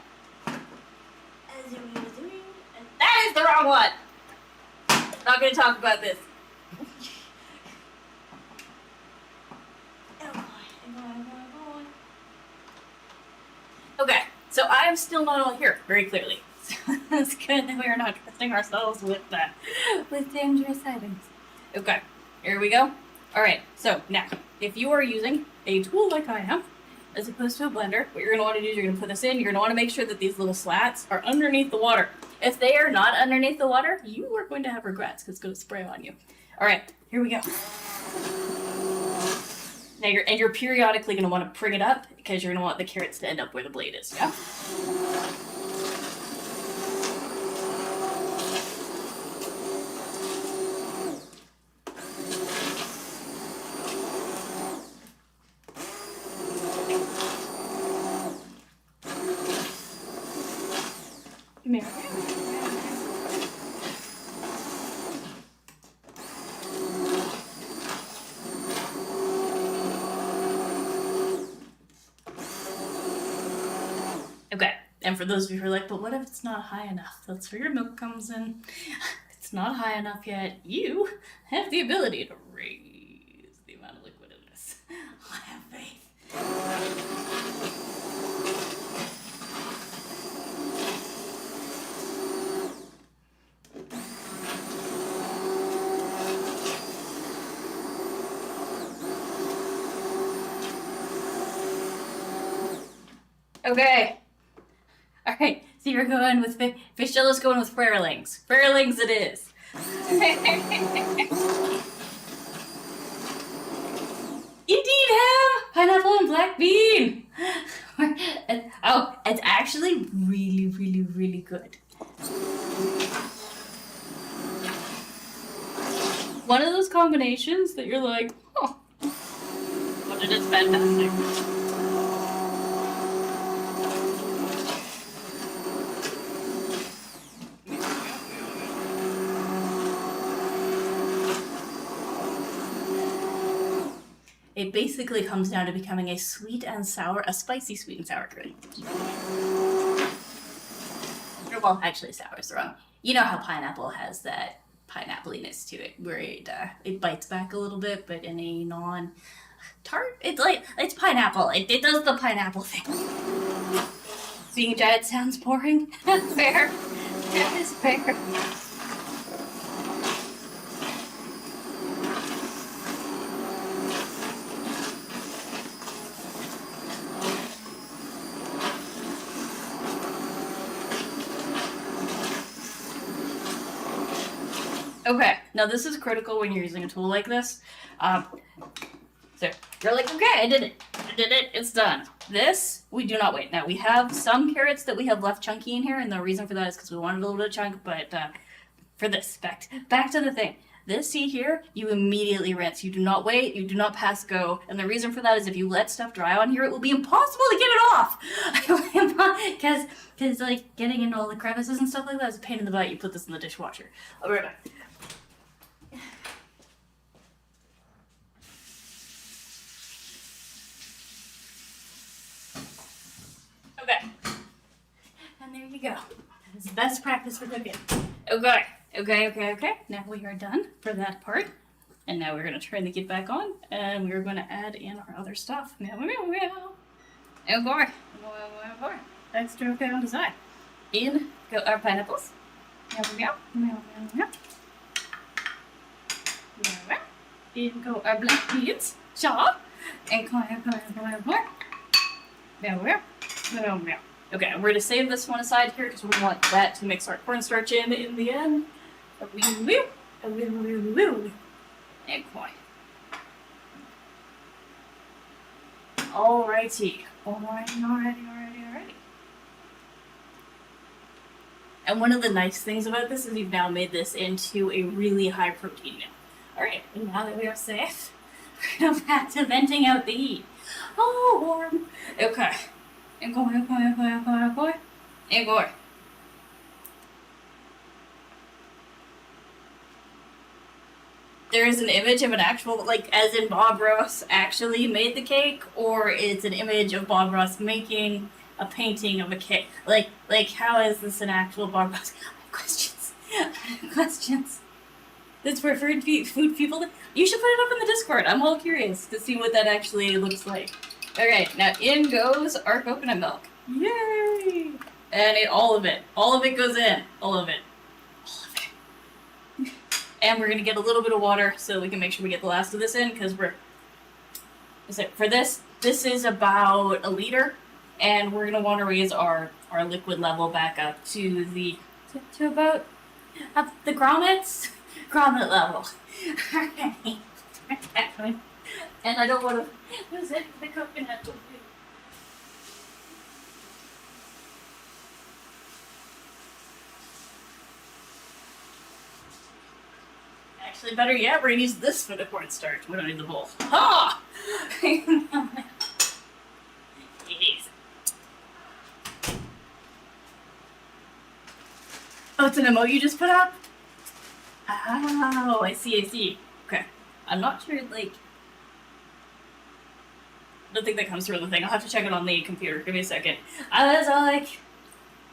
as we were doing. And that is the wrong one! Not gonna talk about this. Okay, so I'm still not all here, very clearly. So it's good that we are not trusting ourselves with dangerous items. Okay, here we go. Alright, so now, if you are using a tool like I am, as opposed to a blender, what you're going to want to do is you're going to put this in, you're going to want to make sure that these little slats are underneath the water. If they are not underneath the water, you are going to have regrets because it's going to spray on you. Alright, here we go. Now you're periodically going to want to bring it up because you're going to want the carrots to end up where the blade is, yeah? Okay, and for those of you who are like, but what if it's not high enough? That's where your milk comes in. It's not high enough yet. You have the ability to raise the amount of liquid in this. I have faith. Okay. Alright, so you're going with Fischella's going with Frerlings. Frerlings it is. Indeed, ham! Pineapple and black bean! Oh, it's actually really, really, really good. One of those combinations that you're like, oh, but it is fantastic. It basically comes down to becoming a spicy sweet and sour cream. Well, actually, sour is wrong. You know how pineapple has that pineapple-iness to it, where it bites back a little bit, but in a non-tart. It's pineapple. It does the pineapple thing. Being dead sounds boring. Fair. That is fair. Okay, now this is critical when you're using a tool like this. So you're like, okay, I did it, it's done. This, we do not wait. Now we have some carrots that we have left chunky in here, and the reason for that is because we wanted a little bit of chunk, but for this, back to the thing. This, see here, you immediately rinse. You do not wait, you do not pass go, and the reason for that is if you let stuff dry on here, it will be impossible to get it off! Because like, getting into all the crevices and stuff like that is a pain in the butt. You put this in the dishwasher. I'll be right back. you go. That is the best practice for cooking. Okay. Okay. Now we are done for that part. And now we're going to turn the heat back on. And we're going to add in our other stuff. Meow. Okay. Extra okay on the side. In go our pineapples. Meow. In go our black beans. Chop. And Meow. Okay, we're gonna save this one aside here because we want that to mix our cornstarch in the end. And coin. Alrighty. And one of the nice things about this is we've now made this into a really high protein meal. Alright, and now that we are safe, we're going back to venting out the heat. Oh, warm. Okay. And go. There is an image of an actual, like, as in Bob Ross actually made the cake, or it's an image of Bob Ross making a painting of a cake. Like, how is this an actual Bob Ross? I have questions. That's for food people. You should put it up in the Discord. I'm all curious to see what that actually looks like. Okay, now in goes our coconut milk. Yay! And all of it goes in. All of it. And we're gonna get a little bit of water so we can make sure we get the last of this in, because for this is about 1 liter, and we're gonna want to raise our liquid level back up to about the grommet level. And I don't want to lose it the coconut. Actually, better yet, we're gonna use this for the cornstarch. We don't need the bowl. Ha! Oh, it's an emote you just put up? Oh, I see. Okay. I'm not sure, like... I don't think that comes through the thing. I'll have to check it on the computer. Give me a second. I was all like...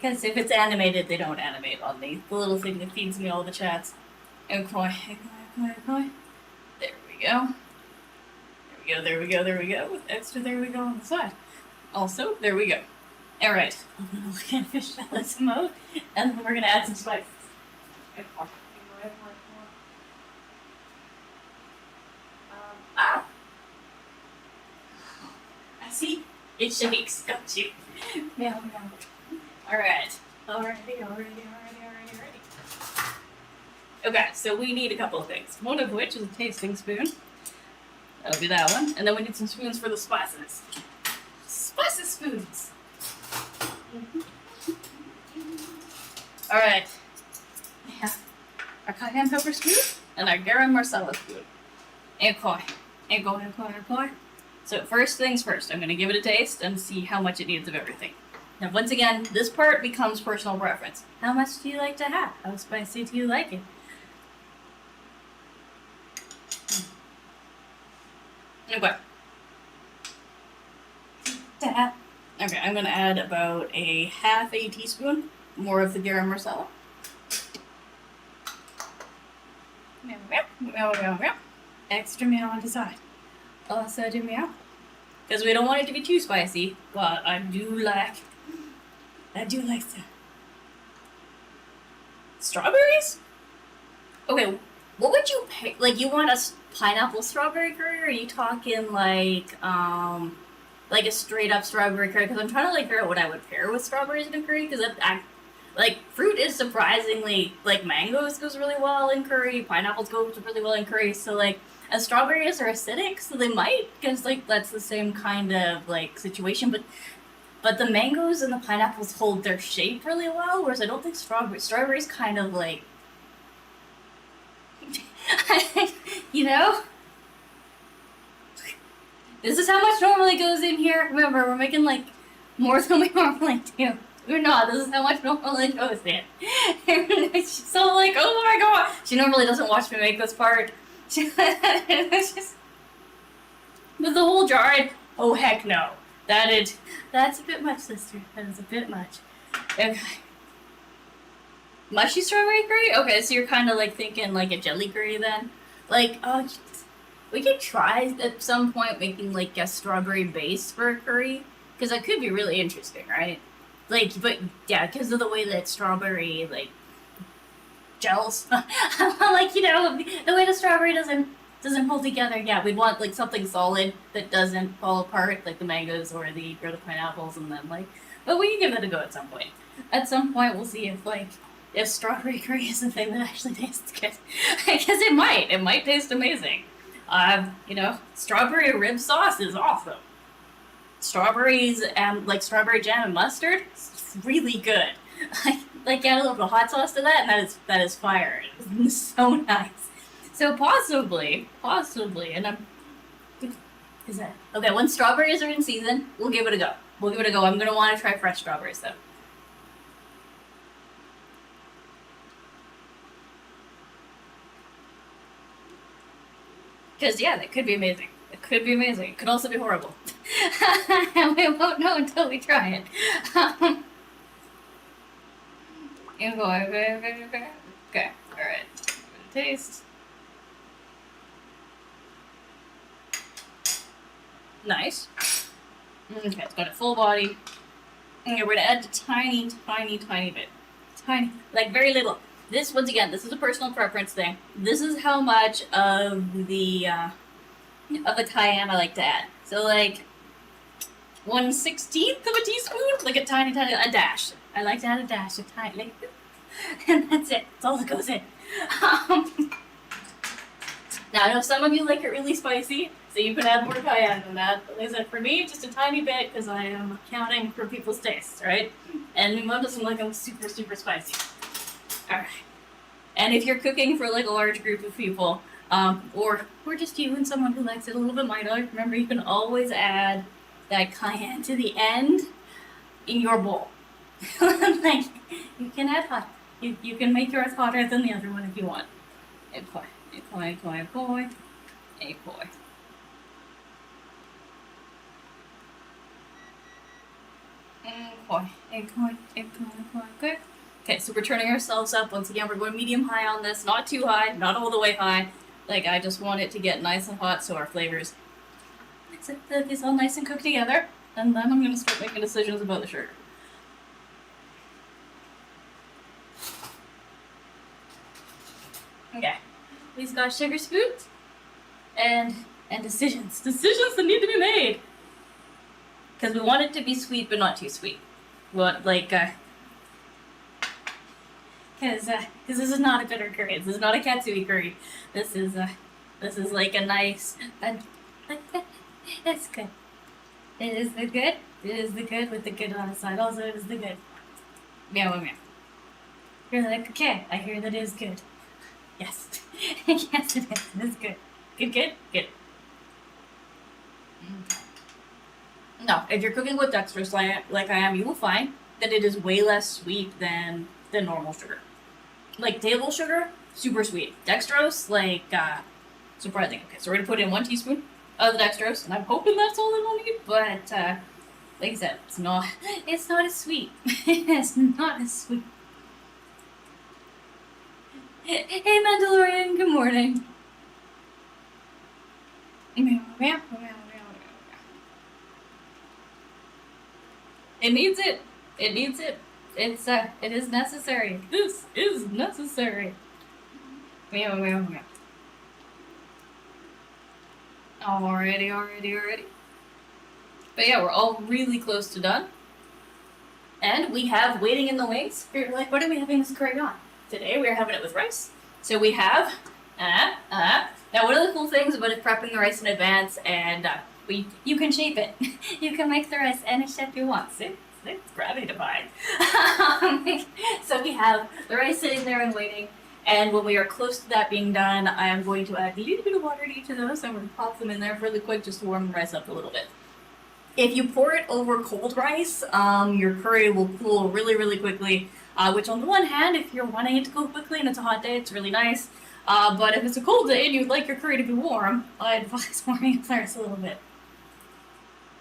Because if it's animated, they don't animate on the little thing that feeds me all the chats. Okay. There we go. With extra, there we go on the side. Also, there we go. Alright. We're gonna fish this mode, and then we're gonna add some spices. I see. It shakes. Got you. Yeah. Alright. Alrighty. Okay, so we need a couple of things. One of which is a tasting spoon. That'll be that one. And then we need some spoons for the spices. Spicy spoons! Alright. We have our cayenne pepper spoon and our garam masala spoon. And koi. So first things first, I'm going to give it a taste and see how much it needs of everything. Now once again, this part becomes personal preference. How much do you like to have? How spicy do you like it? Okay. Okay, I'm gonna add about a half a teaspoon more of the garam masala. Extra meow on the side. Also do meow. Because we don't want it to be too spicy, but I do like the strawberries? Okay, what would you pick? Like, you want a pineapple strawberry curry, or are you talking like a straight up strawberry curry? Because I'm trying to like figure out what I would pair with strawberries in a curry. Because like fruit is surprisingly, like, mangoes goes really well in curry, pineapples go really well in curry. So like, and strawberries are acidic, so they might, because like that's the same kind of like situation. But the mangoes and the pineapples hold their shape really well, whereas I don't think strawberries kind of like, you know? This is how much normally goes in here. Remember, we're making like more than we normally do. We're not. This is how much normally goes in. She's so like, oh my god. She normally doesn't watch me make this part. It's just, with the whole jar, oh heck no. That's a bit much, sister. That is a bit much. Okay. Mushy strawberry curry? Okay, so you're kind of like thinking like a jelly curry then? Like, we could try at some point making like a strawberry base for a curry, because that could be really interesting, right? Like, but yeah, because of the way that strawberry like gels, like the way the strawberry doesn't hold together. Yeah, we'd want like something solid that doesn't fall apart, like the mangoes or the pineapples, and then like, but we can give it a go at some point. At some point, we'll see if strawberry curry is a thing that actually tastes good. Because it might taste amazing. Strawberry rib sauce is awesome. Strawberries and like strawberry jam and mustard, it's really good. Like add a little bit of hot sauce to that, and that is fire. It's so nice. So possibly, and I'm. Is that okay? When strawberries are in season, we'll give it a go. We'll give it a go. I'm gonna want to try fresh strawberries though. Because yeah, that could be amazing. It could be amazing. It could also be horrible. And we won't know until we try it. Okay. Alright. Taste. Nice. Okay, it's got a full body. Okay, we're gonna add a tiny bit. Tiny. Like very little. This, once again, this is a personal preference thing. This is how much of the cayenne I like to add. So like 1/16 of a teaspoon, like a tiny, a dash. I like to add a dash of tiny, and that's it. That's all that goes in. Now I know some of you like it really spicy, so you can add more cayenne than that. But like I said, for me, just a tiny bit because I am accounting for people's tastes, right? And mom doesn't like them super spicy. All right. And if you're cooking for like a large group of people, or just you and someone who likes it a little bit milder, remember you can always add that cayenne to the end in your bowl. Like you can add hot. You can make yours hotter than the other one if you want. A koi. Okay, so we're turning ourselves up. Once again, we're going medium-high on this. Not too high, not all the way high. Like, I just want it to get nice and hot so our flavors it's all nice and cooked together. And then I'm going to start making decisions about the sugar. Okay, we've got sugar spoons and decisions. Decisions that need to be made. Because we want it to be sweet, but not too sweet. Well, like, because this is not a bitter curry. This is not a katsui curry. This is like a nice. It's good. It is the good. It is the good with the good on the side. Also, it is the good. Meow. You're like, okay. I hear that it is good. Yes. Yes, it is. It is good. Good. No, if you're cooking with dextrose like I am, you will find that it is way less sweet than normal sugar. Like table sugar, super sweet. Dextrose, like surprising. Okay, so we're gonna put in 1 teaspoon of the dextrose, and I'm hoping that's all that we'll need. But like I said, it's not as sweet. It's not as sweet. Hey, Mandalorian. Good morning. It needs it. It is necessary. This is necessary. Alrighty. But yeah, we're all really close to done. And we have waiting in the wings. You're like, what are we having this curry on? Today we are having it with rice. So we have, now one of the cool things about prepping the rice in advance, and you can shape it. You can make the rice any shape you want. See? It's gratifying. So we have the rice sitting there and waiting, and when we are close to that being done, I am going to add a little bit of water to each of those, and we're going to pop them in there really quick just to warm the rice up a little bit. If you pour it over cold rice, your curry will cool really quickly, which on the one hand, if you're wanting it to cool quickly and it's a hot day, it's really nice. But if it's a cold day and you'd like your curry to be warm, I advise warming the rice a little bit.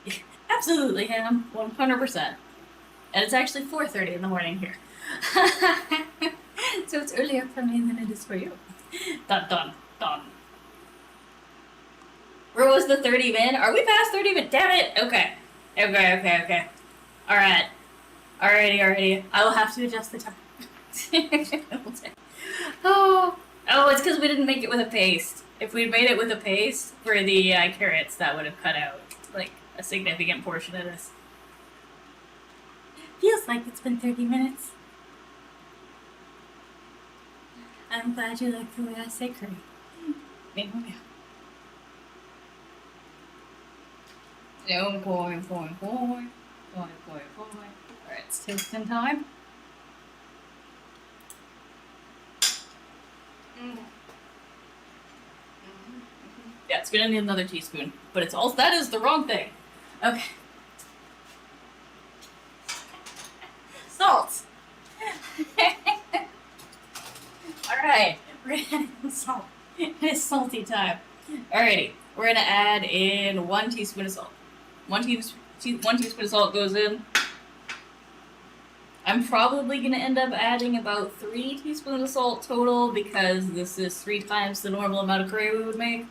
Yeah, absolutely, Ham. 100%. And it's actually 4:30 in the morning here. So it's earlier for me than it is for you. Dun dun dun. Where was the 30 min? Are we past 30 min? Damn it! Okay. Okay. Alright. Alrighty. I will have to adjust the time. Oh, it's because we didn't make it with a paste. If we'd made it with a paste for the carrots, that would have cut out like a significant portion of this. Feels like it's been 30 minutes. I'm glad you like the way I say curry. No, boy. Alright, it's tasting time. Yeah, it's gonna need another teaspoon, but it's all that is the wrong thing. Okay. Salt. Alright, we're gonna add some salt. It's salty time. Alrighty, we're gonna add in 1 teaspoon of salt. 1 teaspoon of salt goes in. I'm probably gonna end up adding about 3 teaspoons of salt total because this is 3 times the normal amount of curry we would make.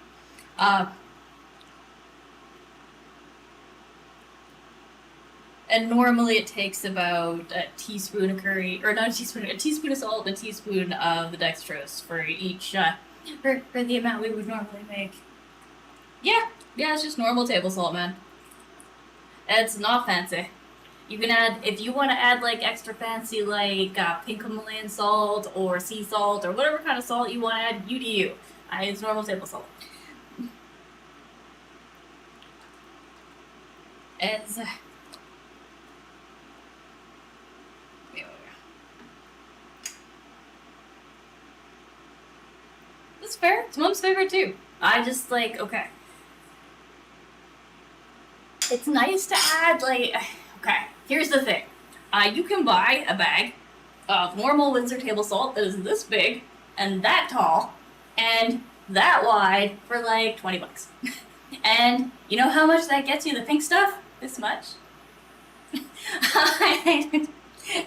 And normally it takes about a teaspoon of curry, or not a teaspoon of salt, and a teaspoon of the dextrose for each, for the amount we would normally make. Yeah, it's just normal table salt, man. It's not fancy. You can add, if you want to add like extra fancy like pink Himalayan salt or sea salt or whatever kind of salt you want to add, you do you. It's normal table salt. It's that's fair. It's Mom's favorite too. I just like, okay. It's nice to add like, okay, here's the thing. You can buy a bag of normal Windsor table salt that is this big and that tall and that wide for like 20 bucks. And you know how much that gets you, the pink stuff? This much.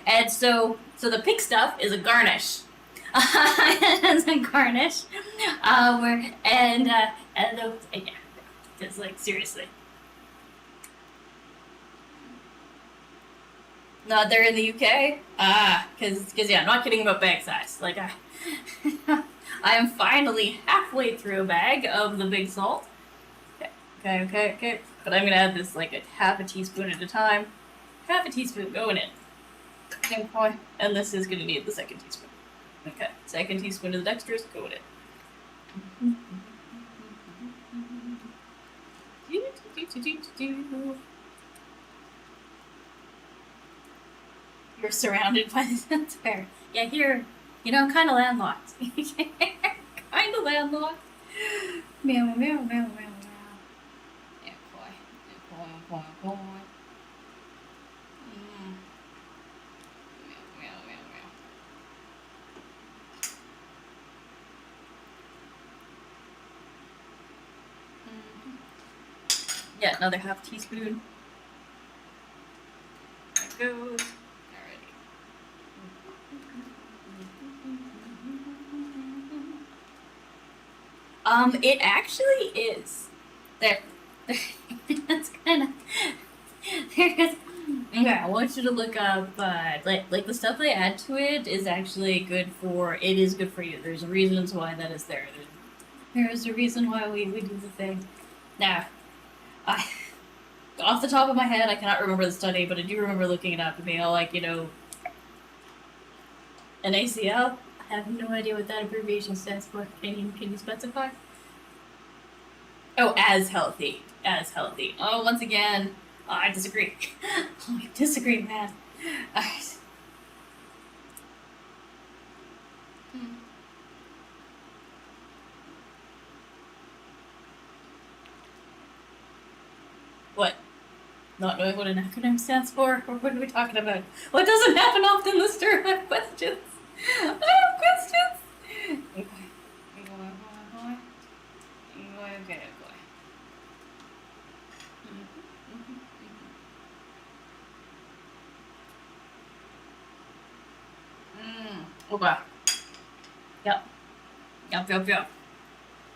And so the pink stuff is a garnish. It's a garnish. Yeah, it's like seriously. No, they're in the UK. Cause yeah, I'm not kidding about bag size. Like I am finally halfway through a bag of the big salt. Okay. But I'm gonna add this like a half a teaspoon at a time. Half a teaspoon going in. And this is gonna need the second teaspoon. Okay, second teaspoon of the dextrose going in. You're surrounded by the that's fair. Yeah, here, I'm kind of landlocked. Kind of landlocked. Meow. Yeah, boy. Yeah, another half teaspoon. There it goes. Alrighty. It actually is. There. That's kind of. Okay, I want you to look up, like the stuff they add to it is actually good for. It is good for you. There's reasons why that is there. There's a reason why we do the thing. Now, off the top of my head, I cannot remember the study, but I do remember looking it up and being all like, an ACL. I have no idea what that abbreviation stands for. Can you specify? Oh, as healthy. Oh, once again, I disagree. I disagree, man. What? Not knowing what an acronym stands for? Or what are we talking about? What doesn't happen often, Lister? I have questions. Okay. Okay. Yep. Yep, yep, yep.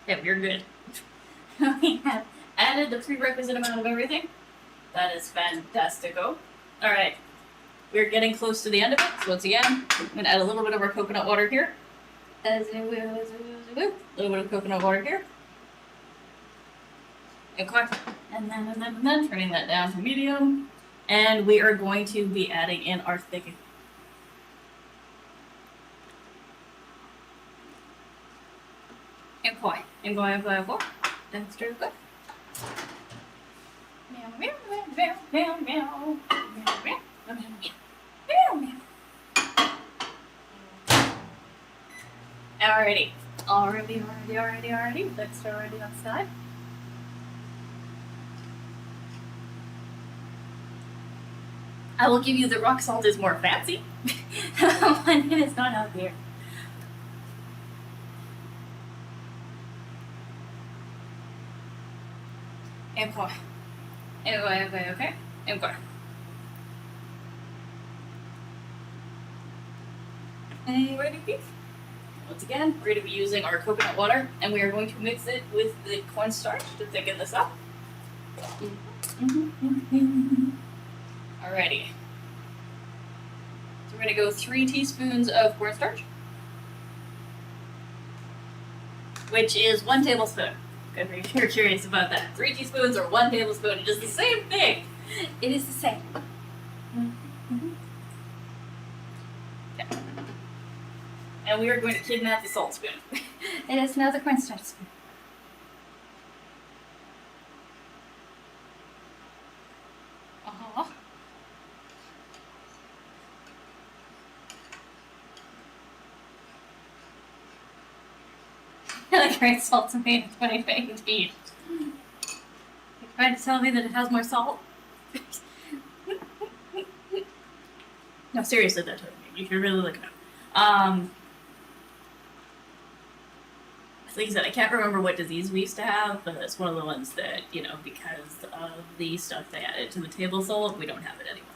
Yep, you're good. We have added the prerequisite amount of everything. That is fantastico. Alright. We're getting close to the end of it. So once again, I'm going to add a little bit of our coconut water here. A little bit of coconut water here. Okay. And then turning that down to medium. And we are going to be adding in our thickening. Okay. And going. That's true. Good. Meow, meow, meow, meow, meow, meow, meow, meow, meow, meow. Alrighty. Alrighty. That's already outside. I will give you the rock salt is more fancy, but it is not out there. Okay. Okay. And ready, please? Once again, we're going to be using our coconut water, and we are going to mix it with the cornstarch to thicken this up. Alrighty. So we're going to go 3 teaspoons of cornstarch, which is 1 tablespoon. If you're curious about that. 3 teaspoons or 1 tablespoon, it is the same thing. It is the same. Okay. And we are going to kidnap the salt spoon. It is now the cornstarch spoon. The great salt tomato 2019. You're trying to tell me that it has more salt? No, seriously, that you should really look it up. Like I said, I can't remember what disease we used to have, but it's one of the ones that, because of the stuff they added to the table salt, we don't have it anymore.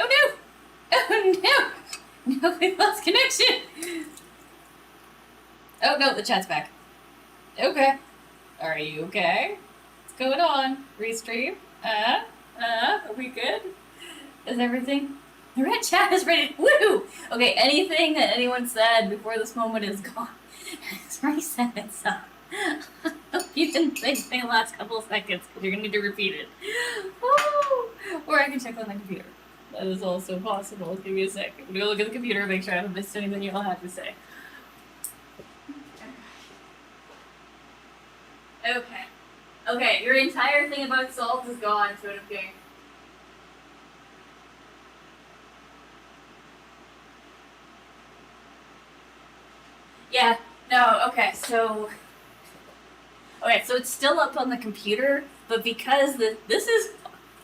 Oh no! No, we lost connection! Oh no, the chat's back. Okay. Are you okay? What's going on? Restream? Are we good? Is everything? The red chat is ready. Woo! Okay, anything that anyone said before this moment is gone. It's reset itself. You didn't say anything the last couple of seconds because you're gonna need to repeat it. Woo! Or I can check on the computer. That is also possible. Give me a sec. I'm gonna look at the computer and make sure I haven't missed anything you all have to say. Okay. Okay, your entire thing about salt is gone, so okay. Yeah, no, okay, so it's still up on the computer, but because this is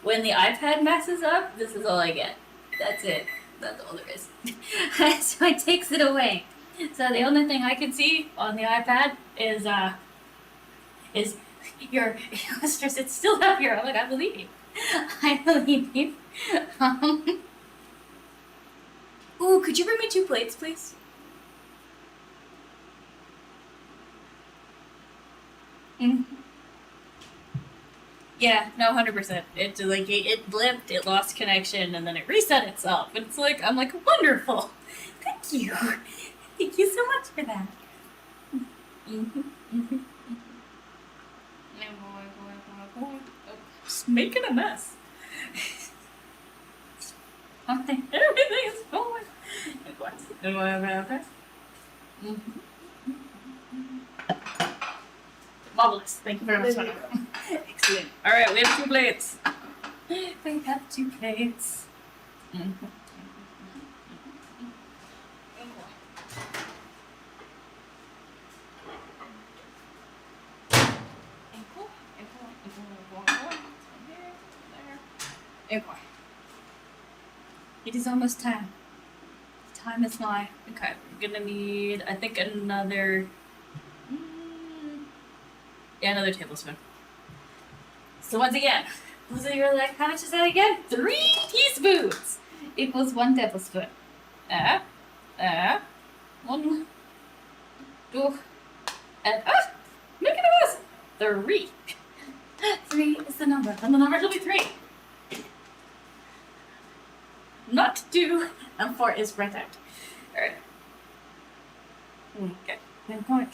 when the iPad messes up, this is all I get. That's it. That's all there is. So it takes it away. So the only thing I can see on the iPad is your illustrious. It's still up here. I'm like, I believe you. I believe you. Ooh, could you bring me 2 plates, please? Yeah, no, 100%. It blipped, it lost connection, and then it reset itself. And it's like, I'm like, wonderful. Thank you. Thank you so much for that. Just making a mess. Everything is going. Okay. Marvelous. Thank you very much. Excellent. All right, we have 2 plates. We have 2 plates. It is almost time. Time is nigh. Okay, we're gonna need, I think, another. Yeah, another tablespoon. So once again, you're like, how much is that again? 3 teaspoons equals 1 tablespoon. Uh, uh, 1, 2, and look at us! 3. 3 is the number, and the number will be 3. Not 2, and 4 is right out. Alright. Okay. And going.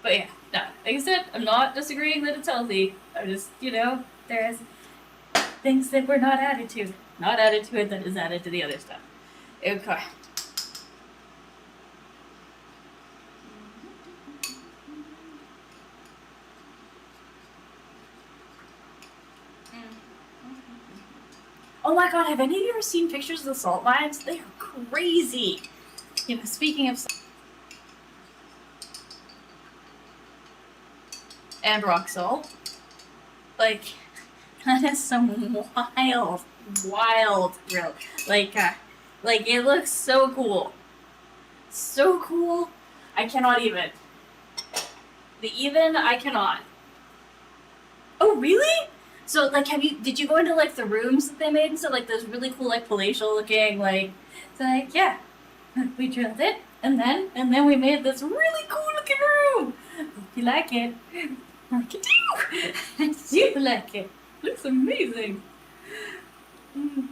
But yeah, no. Like I said, I'm not disagreeing that it's healthy. I'm just, there's things that were not added to. Not added to it that is added to the other stuff. Okay. Oh my god, have any of you ever seen pictures of the salt mines? They are crazy. Speaking of salt and rock salt, like, that is some wild grill. Like, it looks so cool. So cool. I cannot even. I cannot. Oh, really? So, like, did you go into, like, the rooms that they made and stuff? Like, those really cool, like, palatial looking, like, so, like, yeah. We drilled it, and then we made this really cool looking room. Hope you like it. I do. I do like it. Looks amazing. Mm.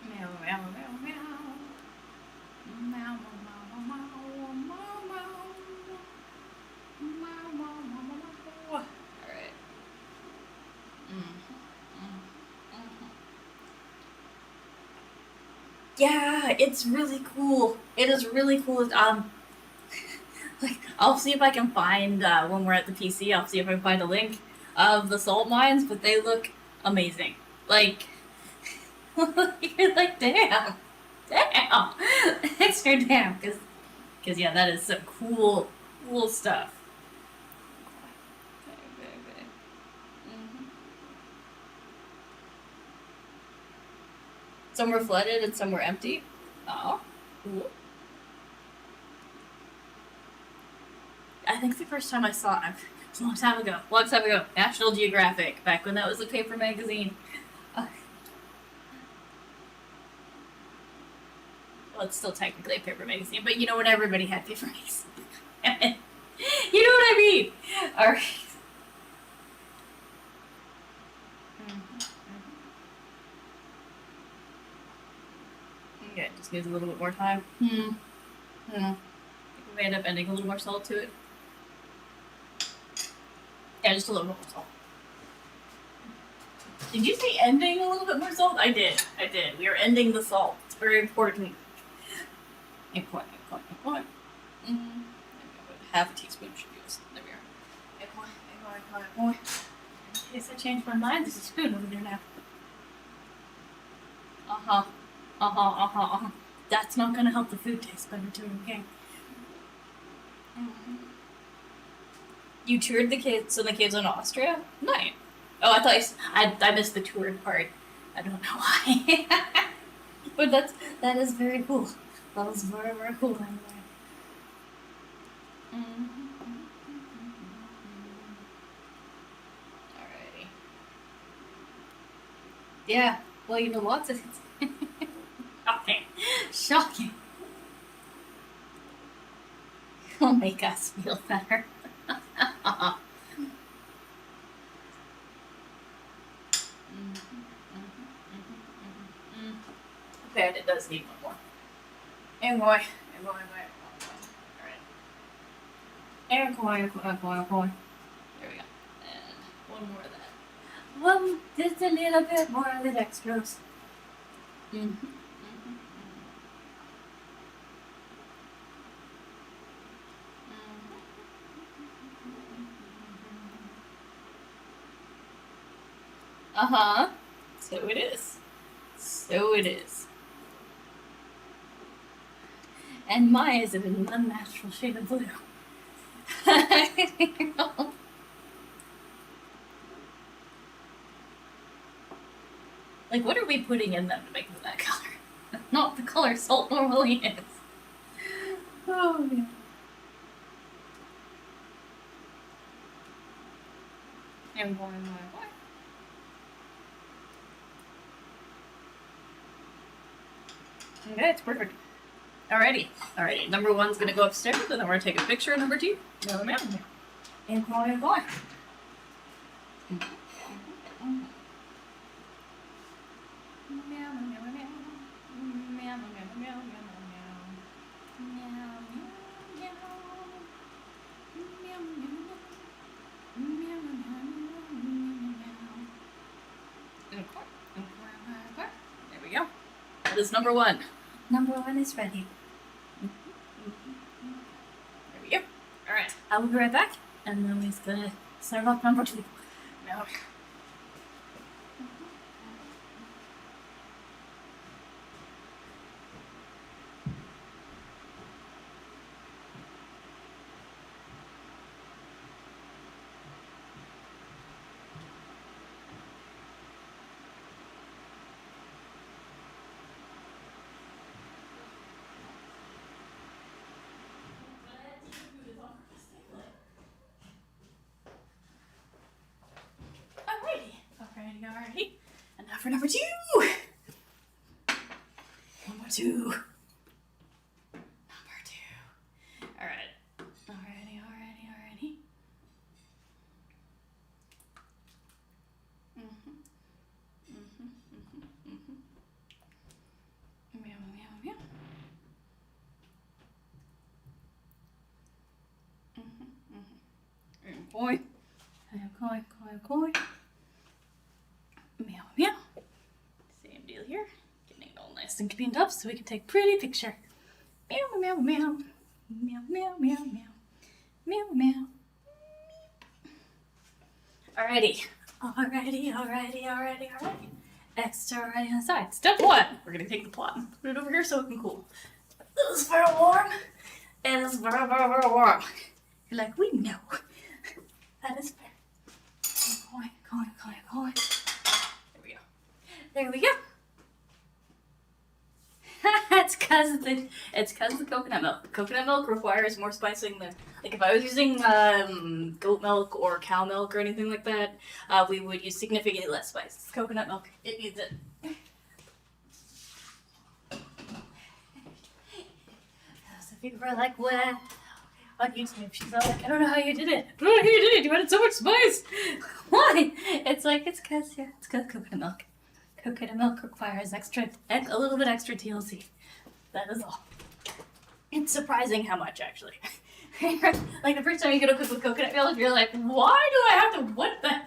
Meow, meow, meow, meow. Meow, meow, meow, meow. Alright. Yeah, it's really cool. It is really cool. Like, I'll see if I can find, when we're at the PC, I'll see if I can find a link of the salt mines, but they look amazing. Like, you're like, damn. Extra damn, because yeah, that is some cool stuff. Some were flooded and some were empty. Oh, cool. I think the first time I saw it was a long time ago. National Geographic, back when that was a paper magazine. Well, it's still technically a paper magazine, but when everybody had paper magazines. You know what I mean? Alright. Okay, just needs a little bit more time. I think we may end up adding a little more salt to it. Yeah, just a little bit more salt. Did you say ending a little bit more salt? I did. We are ending the salt. It's very important. Important. Half a teaspoon should be this. There we are. In case I change my mind, there's a spoon over there now. That's not gonna help the food taste better too, okay? You toured the kids in Austria? Nice. Oh, I thought I missed the toured part. I don't know why. But that is very cool. That was very, very cool anyway. Alrighty. Yeah, well, lots of Shocking. It'll make us feel better. Okay, and it does need one more. And boy. Alright. And boy. There we go. And one more of that. Well, just a little bit more of the dextrose. So it is. And mine is in the natural shade of blue. Like, what are we putting in them to make them that color? Not the color salt normally is. Oh, yeah. And going. Okay, it's perfect. Alrighty. Alrighty. Number one's gonna go upstairs, and then we're gonna take a picture of number two. And going. There we go. That is number one. Number one is ready. There we go. Alright, I will be right back, and then we're just gonna start off number two. No. Alrighty. And now for number two. Number two. Alright. Alrighty. Meow. Koi. Meow. Same deal here. Getting it all nice and cleaned up so we can take pretty picture. Meow. Alrighty. Extra right hand side. Step one. We're gonna take the plot and put it over here so it can cool. This is very warm. It is very warm. You're like, we know. That is fair. Going. There we go. It's cause the coconut milk. Coconut milk requires more spicing than, like, if I was using goat milk or cow milk or anything like that, we would use significantly less spice. Coconut milk, it needs it. So people are like, what? On YouTube, she's all like, I don't know how you did it. You added so much spice. Why? It's cause coconut milk. Coconut milk requires a little bit extra TLC. That is all. It's surprising how much, actually. Like, the first time you go to cook with coconut milk, you're like, why do I have to, what the?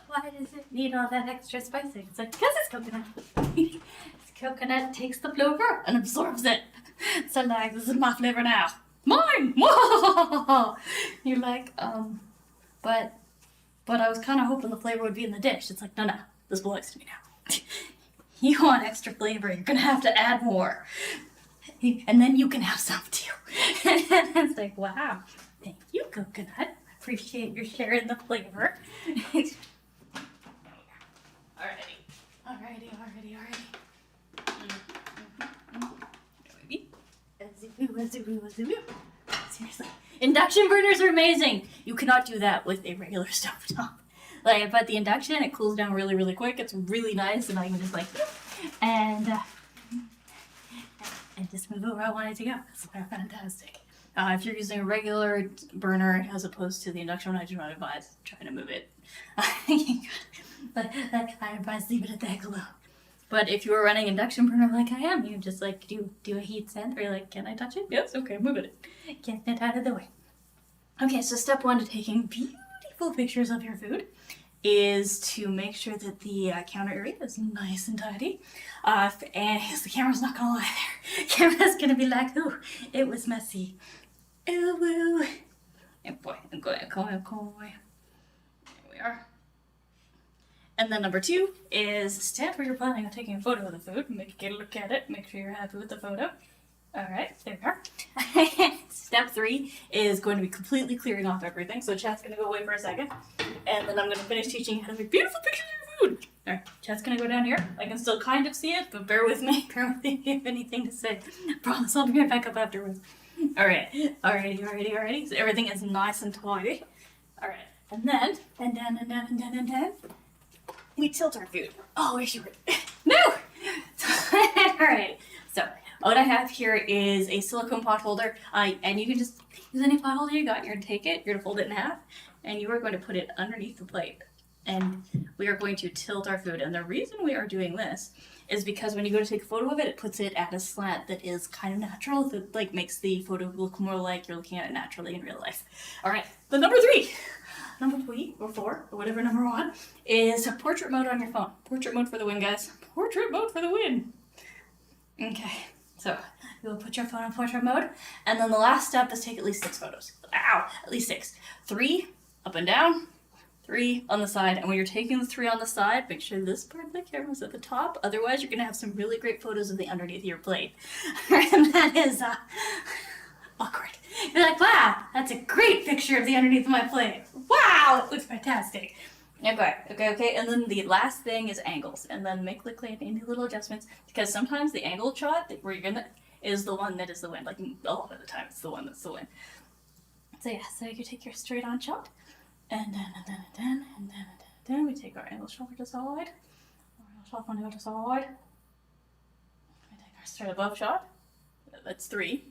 Why does it need all that extra spicing? It's like, because it's coconut. Coconut takes the flavor and absorbs it. So, like, this is my flavor now. Mine! You're like, but I was kind of hoping the flavor would be in the dish. It's like, no, this belongs to me now. You want extra flavor, you're gonna have to add more. And then you can have some too. It's like, wow, thank you, coconut. Appreciate your sharing the flavor. Alrighty. Seriously. Induction burners are amazing. You cannot do that with a regular stovetop. Like, but the induction, it cools down really, really quick. It's really nice, and I can just like, and just move it where I want it to go. It's fantastic. If you're using a regular burner as opposed to the induction one, I do not advise trying to move it. But I advise leave it at the heck alone. But if you were running induction burner like I am, you just like do a heat send, or you're like, can I touch it? Yes, okay, move it. Get it out of the way. Okay, so step one to taking beautiful pictures of your food is to make sure that the counter area is nice and tidy. And the camera's not gonna lie there. Camera's gonna be like, ooh, it was messy. Ooh, woo. And boy, I'm going. There we are. And then number 2 is stand where you're planning on taking a photo of the food. Get a look at it. Make sure you're happy with the photo. All right, there we are. Step 3 is going to be completely clearing off everything. So chat's going to go away for a second. And then I'm going to finish teaching you how to make beautiful pictures of your food. All right, chat's going to go down here. I can still kind of see it, but bear with me. Bear with me if you have anything to say. Promise I'll be right back up afterwards. All right, alrighty. So everything is nice and tidy. All right, and then, we tilt our food. Oh, where's your no? All right. So what I have here is a silicone pot holder. And you can just use any pot holder you got. You're gonna take it. You're gonna fold it in half, and you are going to put it underneath the plate. And we are going to tilt our food. And the reason we are doing this is because when you go to take a photo of it, it puts it at a slant that is kind of natural. That like makes the photo look more like you're looking at it naturally in real life. All right. The number 3 or 4 or whatever number 1 is portrait mode on your phone. Portrait mode for the win, guys. Portrait mode for the win. Okay, so you'll put your phone in portrait mode, and then the last step is take at least 6 photos. Ow, at least 6. 3 up and down, 3 on the side, and when you're taking the 3 on the side, make sure this part of the camera is at the top. Otherwise, you're gonna have some really great photos of the underneath of your plate, and that is awkward. You're like, wow, that's a great picture of the underneath of my plate. Wow, it looks fantastic. Okay. And then the last thing is angles. And then make like any little adjustments. Because sometimes the angled shot where you're gonna is the one that is the win. Like a lot of the time it's the one that's the win. So yeah, so you take your straight on shot. And then we take our angle shot to the side. We take our straight above shot. That's 3.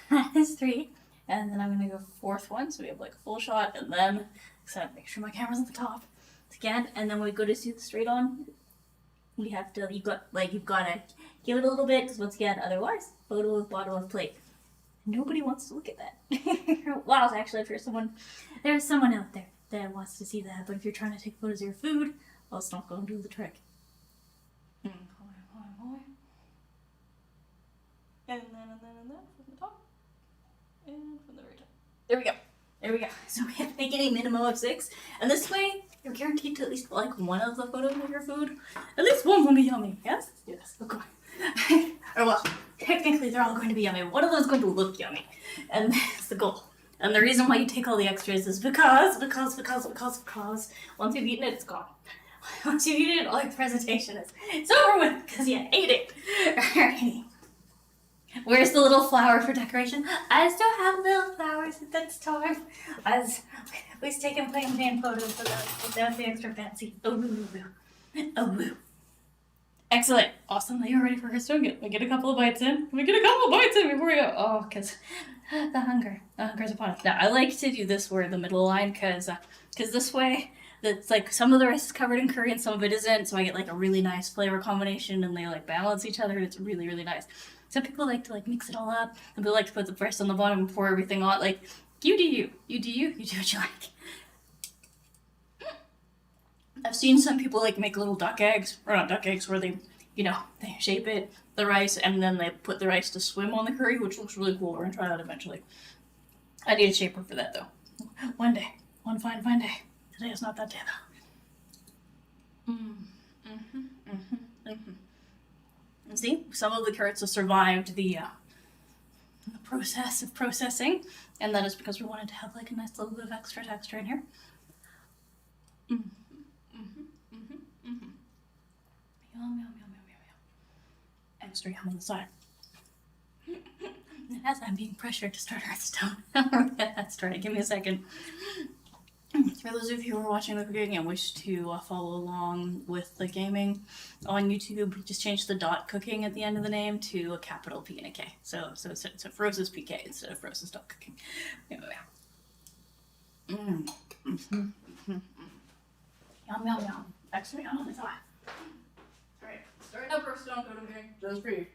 That is 3. And then I'm gonna go 4th one, so we have like a full shot, and then make sure my camera's at the top again. And then when we go to see the straight on, we have to you've got to give it a little bit, because once again, otherwise, photo of bottom of plate. Nobody wants to look at that. Well, actually, if there's someone out there that wants to see that, but if you're trying to take photos of your food, well, it's not going to do the trick. And then from the top. And from the very top. There we go. So we have to make it a minimum of 6. And this way, you're guaranteed to at least like one of the photos of your food. At least one will be yummy. Yes? Yes. Oh, come on. Or well, technically they're all going to be yummy. One of them's going to look yummy. And that's the goal. And the reason why you take all the extras is because once you've eaten it, it's gone. Once you've eaten it, all your presentation is it's over with because you ate it. Alrighty. Where's the little flower for decoration? I still have little flowers at that time. We've taken plain photos without the extra fancy. Oh, woo. Excellent. Awesome. You're ready for her stroke. We get a couple of bites in. Before we go. Oh, because the hunger's upon us. Now, I like to do this where the middle line, because this way, that's like some of the rice is covered in curry and some of it isn't, so I get like a really nice flavor combination and they like balance each other. It's really, really nice. Some people like to like mix it all up, and people like to put the rice on the bottom and pour everything on. Like, you do you. You do what you like. I've seen some people like make little duck eggs, or not duck eggs, where they shape it, the rice, and then they put the rice to swim on the curry, which looks really cool. We're gonna try that eventually. I need a shaper for that though. One day. One fine day. Today is not that day though. And see, some of the carrots have survived the process of processing, and that is because we wanted to have like a nice little bit of extra texture in here. Yum. Extra yum on the side. As I'm being pressured to start Hearthstone. That's right, give me a second. For those of you who are watching the cooking and wish to follow along with the gaming on YouTube, just change the dot cooking at the end of the name to a capital P and a K. So Froze's PK instead of Froze's dot cooking. Yum. Extra yum on the side. Alright, starting up Hearthstone cooking, just for you.